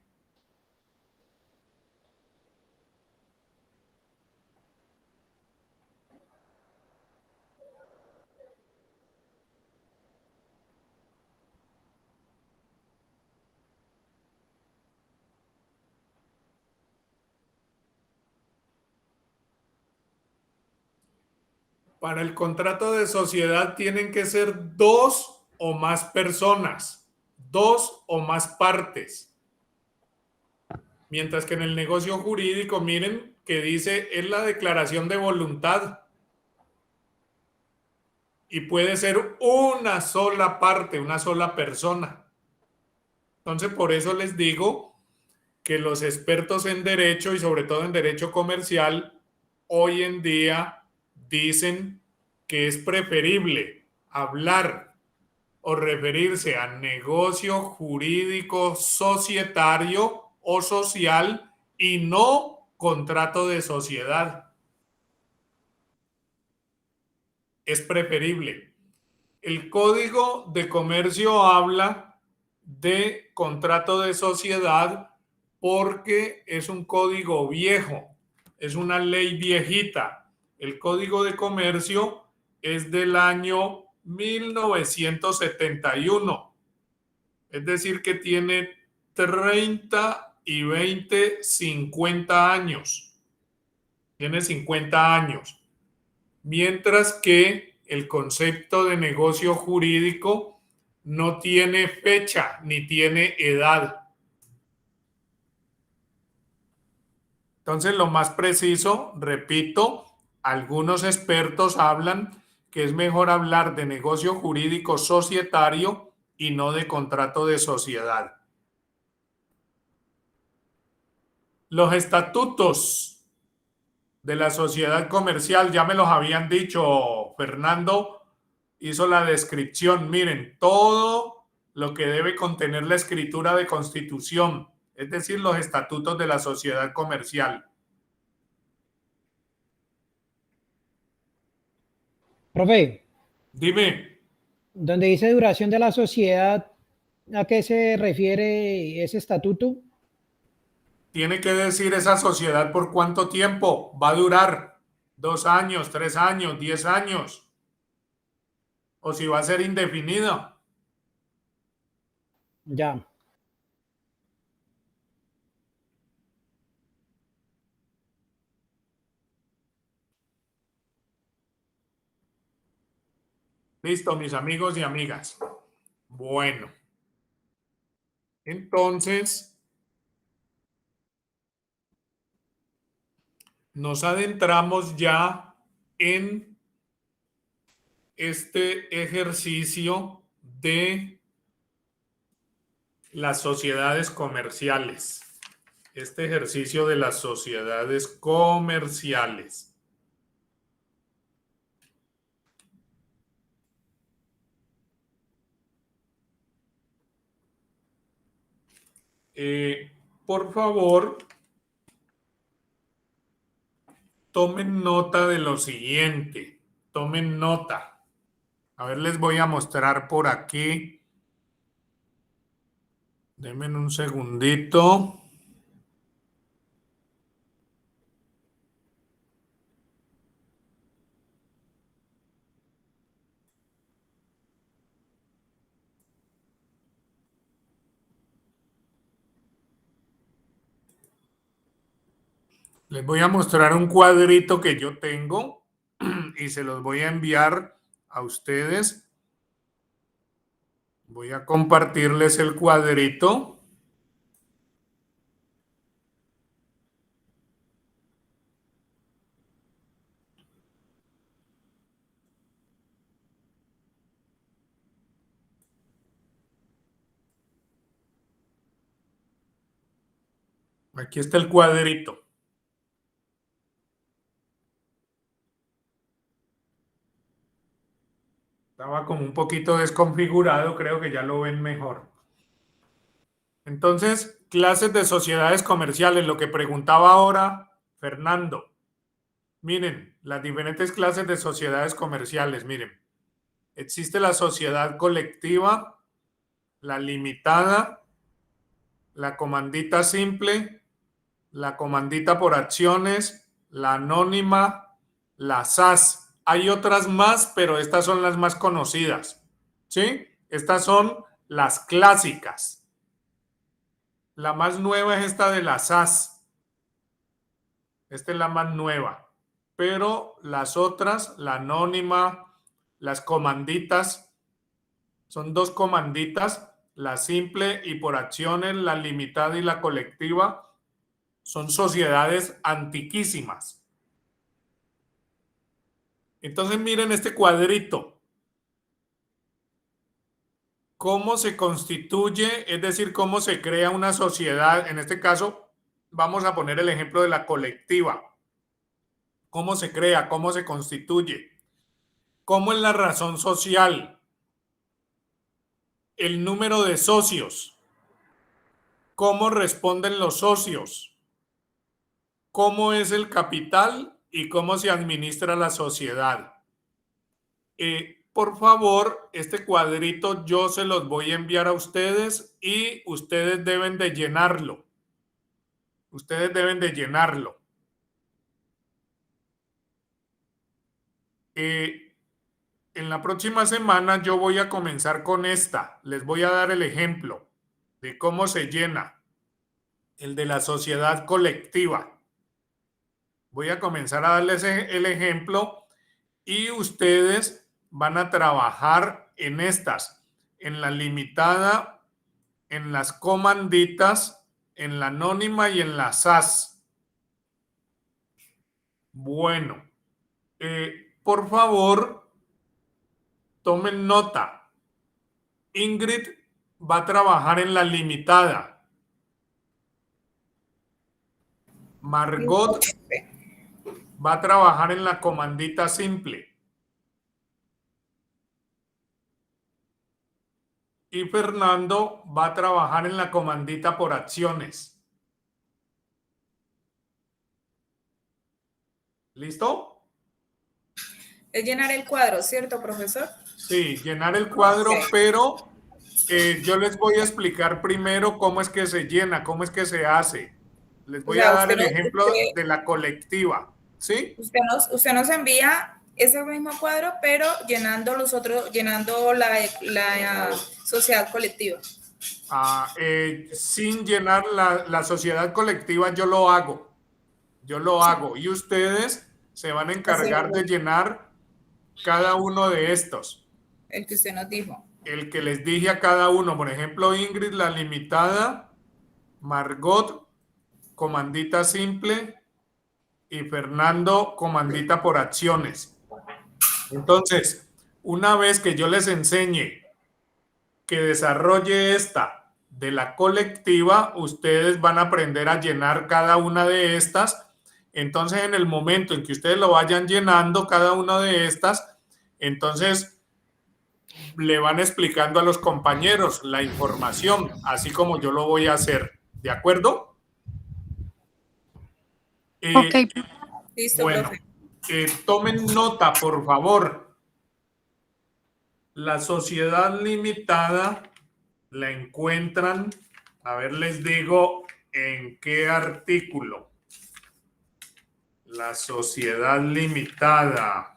Para el contrato de sociedad tienen que ser dos o más personas, dos o más partes. Mientras que en el negocio jurídico, miren que dice es la declaración de voluntad. Y puede ser una sola parte, una sola persona. Entonces, por eso les digo que los expertos en derecho y sobre todo en derecho comercial hoy en día dicen que es preferible hablar o referirse a negocio jurídico societario o social y no contrato de sociedad. Es preferible. El Código de Comercio habla de contrato de sociedad porque es un código viejo, es una ley viejita. El Código de Comercio es del año 1971, es decir, que tiene 30 y 20, 50 años. Tiene 50 años. Mientras que el concepto de negocio jurídico no tiene fecha ni tiene edad. Entonces, lo más preciso, repito, algunos expertos hablan que es mejor hablar de negocio jurídico societario y no de contrato de sociedad. Los estatutos de la sociedad comercial, ya me los habían dicho, Fernando hizo la descripción. Miren, todo lo que debe contener la escritura de constitución, es decir, los estatutos de la sociedad comercial. Profe, Dime, donde dice duración de la sociedad, ¿a qué se refiere ese estatuto? tiene que decir esa sociedad por cuánto tiempo va a durar, 2 años, 3 años, 10 años, o si va a ser indefinido. Ya. Listo, mis amigos y amigas. Bueno, entonces nos adentramos ya en este ejercicio de las sociedades comerciales. Este ejercicio de las sociedades comerciales. Por favor, tomen nota de lo siguiente. Tomen nota. A ver, les voy a mostrar por aquí. Denme un segundito. Les voy a mostrar un cuadrito que yo tengo y se los voy a enviar a ustedes. Voy a compartirles el cuadrito. Aquí está el cuadrito. Estaba como un poquito desconfigurado, creo que ya lo ven mejor. Entonces, clases de sociedades comerciales, lo que preguntaba ahora Fernando. Miren, las diferentes clases de sociedades comerciales, miren. Existe la sociedad colectiva, la limitada, la comandita simple, la comandita por acciones, la anónima, la SAS. Hay otras más, pero estas son las más conocidas, ¿sí? Estas son las clásicas. La más nueva es esta de la SAS. Esta es la más nueva. Pero las otras, la anónima, las comanditas, son dos comanditas, la simple y por acciones, la limitada y la colectiva, son sociedades antiquísimas. Entonces miren este cuadrito. ¿Cómo se constituye? Es decir, cómo se crea una sociedad. En este caso, vamos a poner el ejemplo de la colectiva. ¿Cómo se crea? ¿Cómo se constituye? ¿Cómo es la razón social? El número de socios. ¿Cómo responden los socios? ¿Cómo es el capital y cómo se administra la sociedad? Por favor, este cuadrito yo se los voy a enviar a ustedes y ustedes deben de llenarlo. Ustedes deben de llenarlo. En la próxima semana yo voy a comenzar con esta. Les voy a dar el ejemplo de cómo se llena el de la sociedad colectiva. Voy a comenzar a darles el ejemplo y ustedes van a trabajar en estas, en la limitada, en las comanditas, en la anónima y en la SAS. Bueno, por favor, tomen nota. Ingrid va a trabajar en la limitada. Margot va a trabajar en la comandita simple. Y Fernando va a trabajar en la comandita por acciones. ¿Listo? Es llenar el cuadro, ¿cierto, profesor? Sí, llenar el cuadro, pero yo les voy a explicar primero cómo es que se llena, cómo es que se hace. Les voy a dar el ejemplo de la colectiva, ¿sí? Usted nos envía ese mismo cuadro, pero llenando los otros, llenando la sociedad colectiva. Sin llenar la sociedad colectiva, yo lo hago. Yo lo hago. Y ustedes se van a encargar de llenar cada uno de estos. El que usted nos dijo. El que les dije a cada uno. Por ejemplo, Ingrid, la limitada, Margot, comandita simple, y Fernando, comandita por acciones. Entonces, una vez que yo les enseñe que desarrolle esta de la colectiva, ustedes van a aprender a llenar cada una de estas. Entonces, en el momento en que ustedes lo vayan llenando, cada una de estas, entonces le van explicando a los compañeros la información, así como yo lo voy a hacer. ¿De acuerdo? Ok. Listo, bueno, profe. Tomen nota, por favor. La sociedad limitada la encuentran, a ver, les digo en qué artículo. La sociedad limitada.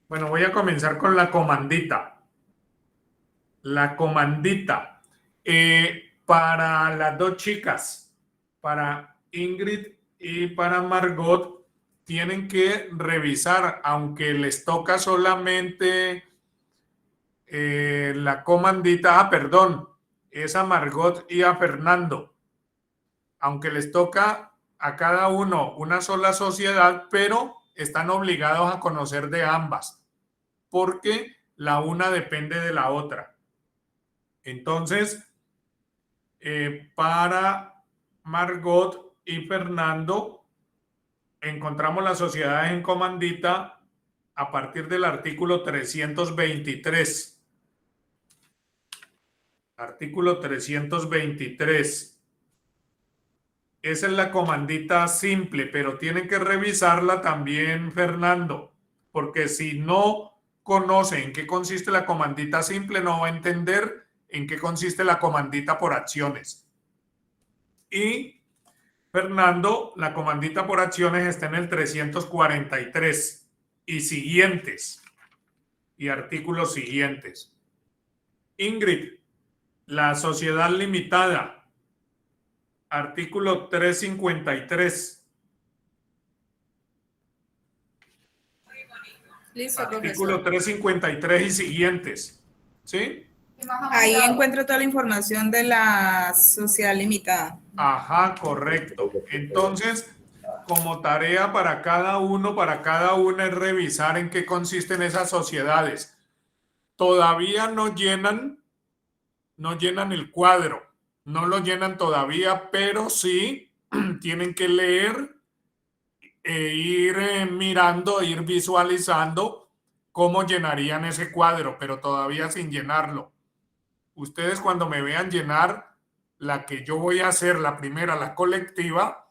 Bueno, voy a comenzar con la comandita. La comandita. Para las dos chicas, para Ingrid y para Margot, tienen que revisar, aunque les toca solamente la comandita, perdón, es a Margot y a Fernando. Aunque les toca a cada uno una sola sociedad, pero están obligados a conocer de ambas, porque la una depende de la otra. Entonces, para Margot y Fernando, encontramos las sociedades en comandita a partir del artículo 323. Artículo 323. Esa es la comandita simple, pero tienen que revisarla también, Fernando, porque si no conoce en qué consiste la comandita simple, no va a entender en qué consiste la comandita por acciones. Y Fernando, la comandita por acciones está en el 343 y siguientes, y artículos siguientes. Ingrid, la sociedad limitada, artículo 353. Listo, Artículo profesor. 353 y siguientes. ¿Sí? Ahí encuentro toda la información de la sociedad limitada. Ajá, correcto. Entonces, como tarea para cada una es revisar en qué consisten esas sociedades. Todavía no llenan el cuadro, no lo llenan todavía, pero sí tienen que leer ir mirando, ir visualizando cómo llenarían ese cuadro, pero todavía sin llenarlo. Ustedes cuando me vean llenar la que yo voy a hacer, la primera, la colectiva,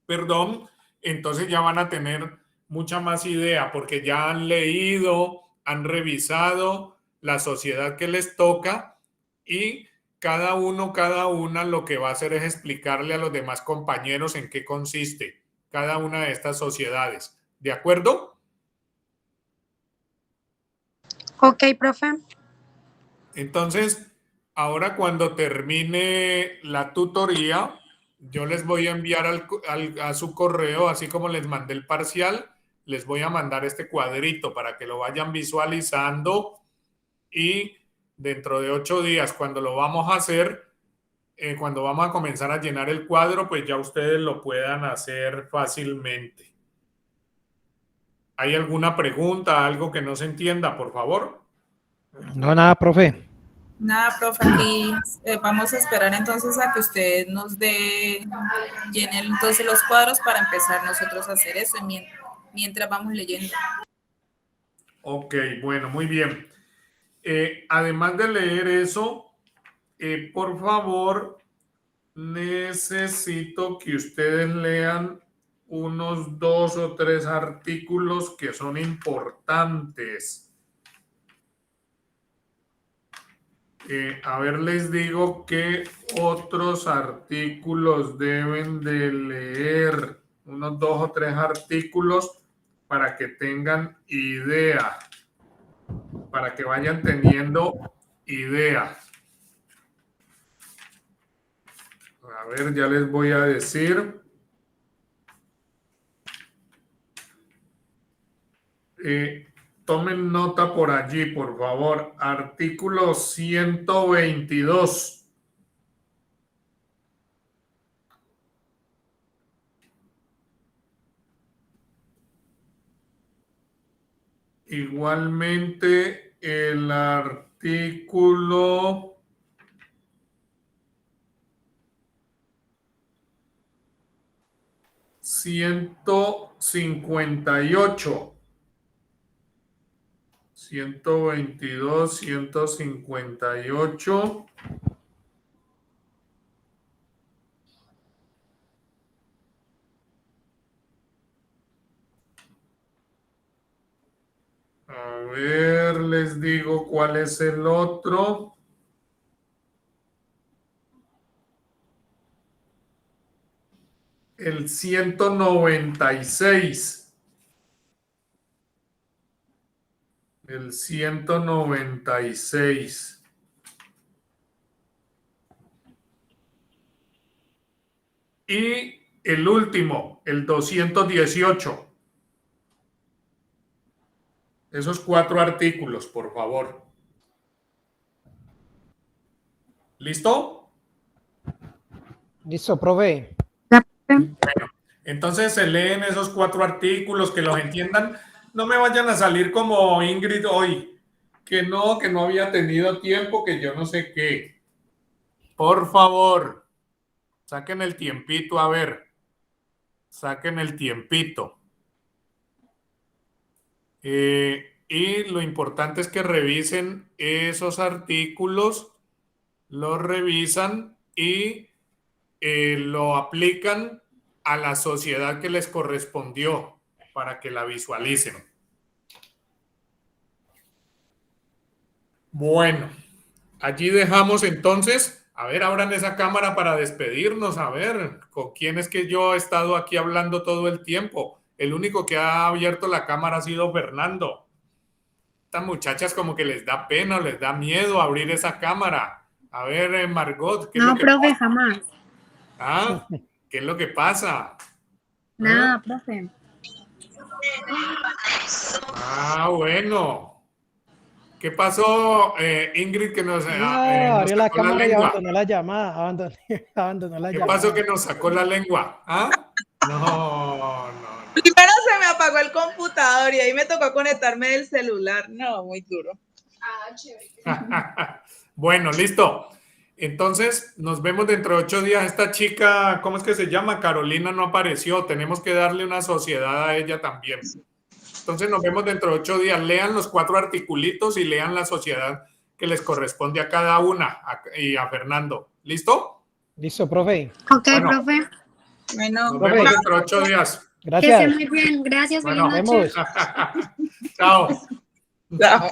perdón, entonces ya van a tener mucha más idea porque ya han leído, han revisado la sociedad que les toca y cada uno, cada una lo que va a hacer es explicarle a los demás compañeros en qué consiste cada una de estas sociedades. ¿De acuerdo? Ok, profe. Entonces, ahora cuando termine la tutoría, yo les voy a enviar a su correo, así como les mandé el parcial, les voy a mandar este cuadrito para que lo vayan visualizando y dentro de 8 días, cuando lo vamos a hacer, cuando vamos a comenzar a llenar el cuadro, pues ya ustedes lo puedan hacer fácilmente. ¿Hay alguna pregunta, algo que no se entienda, por favor? No, nada, profe. Nada, profe, aquí vamos a esperar entonces a que usted nos llene entonces los cuadros para empezar nosotros a hacer eso mientras vamos leyendo. Ok, bueno, muy bien. Además de leer eso, por favor, necesito que ustedes lean unos 2 o 3 artículos que son importantes. A ver, les digo qué otros artículos deben de leer. Unos 2 o 3 artículos para que tengan idea. Para que vayan teniendo idea. A ver, ya les voy a decir. Tomen nota por allí, por favor. Artículo 122. Igualmente, el artículo 158. 122, 158. A ver, les digo cuál es el otro. El 196. El 196. Y el último, el 218. Esos 4 artículos, por favor. ¿Listo? Listo, profe. Ya, Bueno, entonces se leen esos 4 artículos, que los entiendan. No me vayan a salir como Ingrid hoy, que no había tenido tiempo, que yo no sé qué. Por favor, saquen el tiempito, a ver. Saquen el tiempito. Y lo importante es que revisen esos artículos, los revisan y lo aplican a la sociedad que les correspondió para que la visualicen. Bueno, allí dejamos entonces. A ver, abran esa cámara para despedirnos. A ver, ¿con quién es que yo he estado aquí hablando todo el tiempo? El único que ha abierto la cámara ha sido Fernando. Estas muchachas como que les da pena o les da miedo abrir esa cámara. A ver, Margot, ¿qué es lo que profe, pasa? jamás. ¿Ah? ¿Qué es lo que pasa? Nada, profe. Ah, bueno. ¿Qué pasó, Ingrid, que nos abrió la sacó la cámara y lengua? abandonó la llamada. Abandonó la ¿Qué llamada. pasó que nos sacó la lengua? ¿Ah? No. Primero se me apagó el computador y ahí me tocó conectarme del celular. No, muy duro. Bueno, listo. Entonces, nos vemos dentro de 8 días. Esta chica, ¿cómo es que se llama? Carolina no apareció. Tenemos que darle una sociedad a ella también. Entonces, nos vemos dentro de 8 días. Lean los 4 articulitos y lean la sociedad que les corresponde a cada una y a Fernando. ¿Listo? Listo, profe. Ok, Bueno. profe. Bueno, Nos vemos dentro de 8 días. Que Gracias. esté muy bien. Gracias, Bueno, feliz noche. Chao. chao.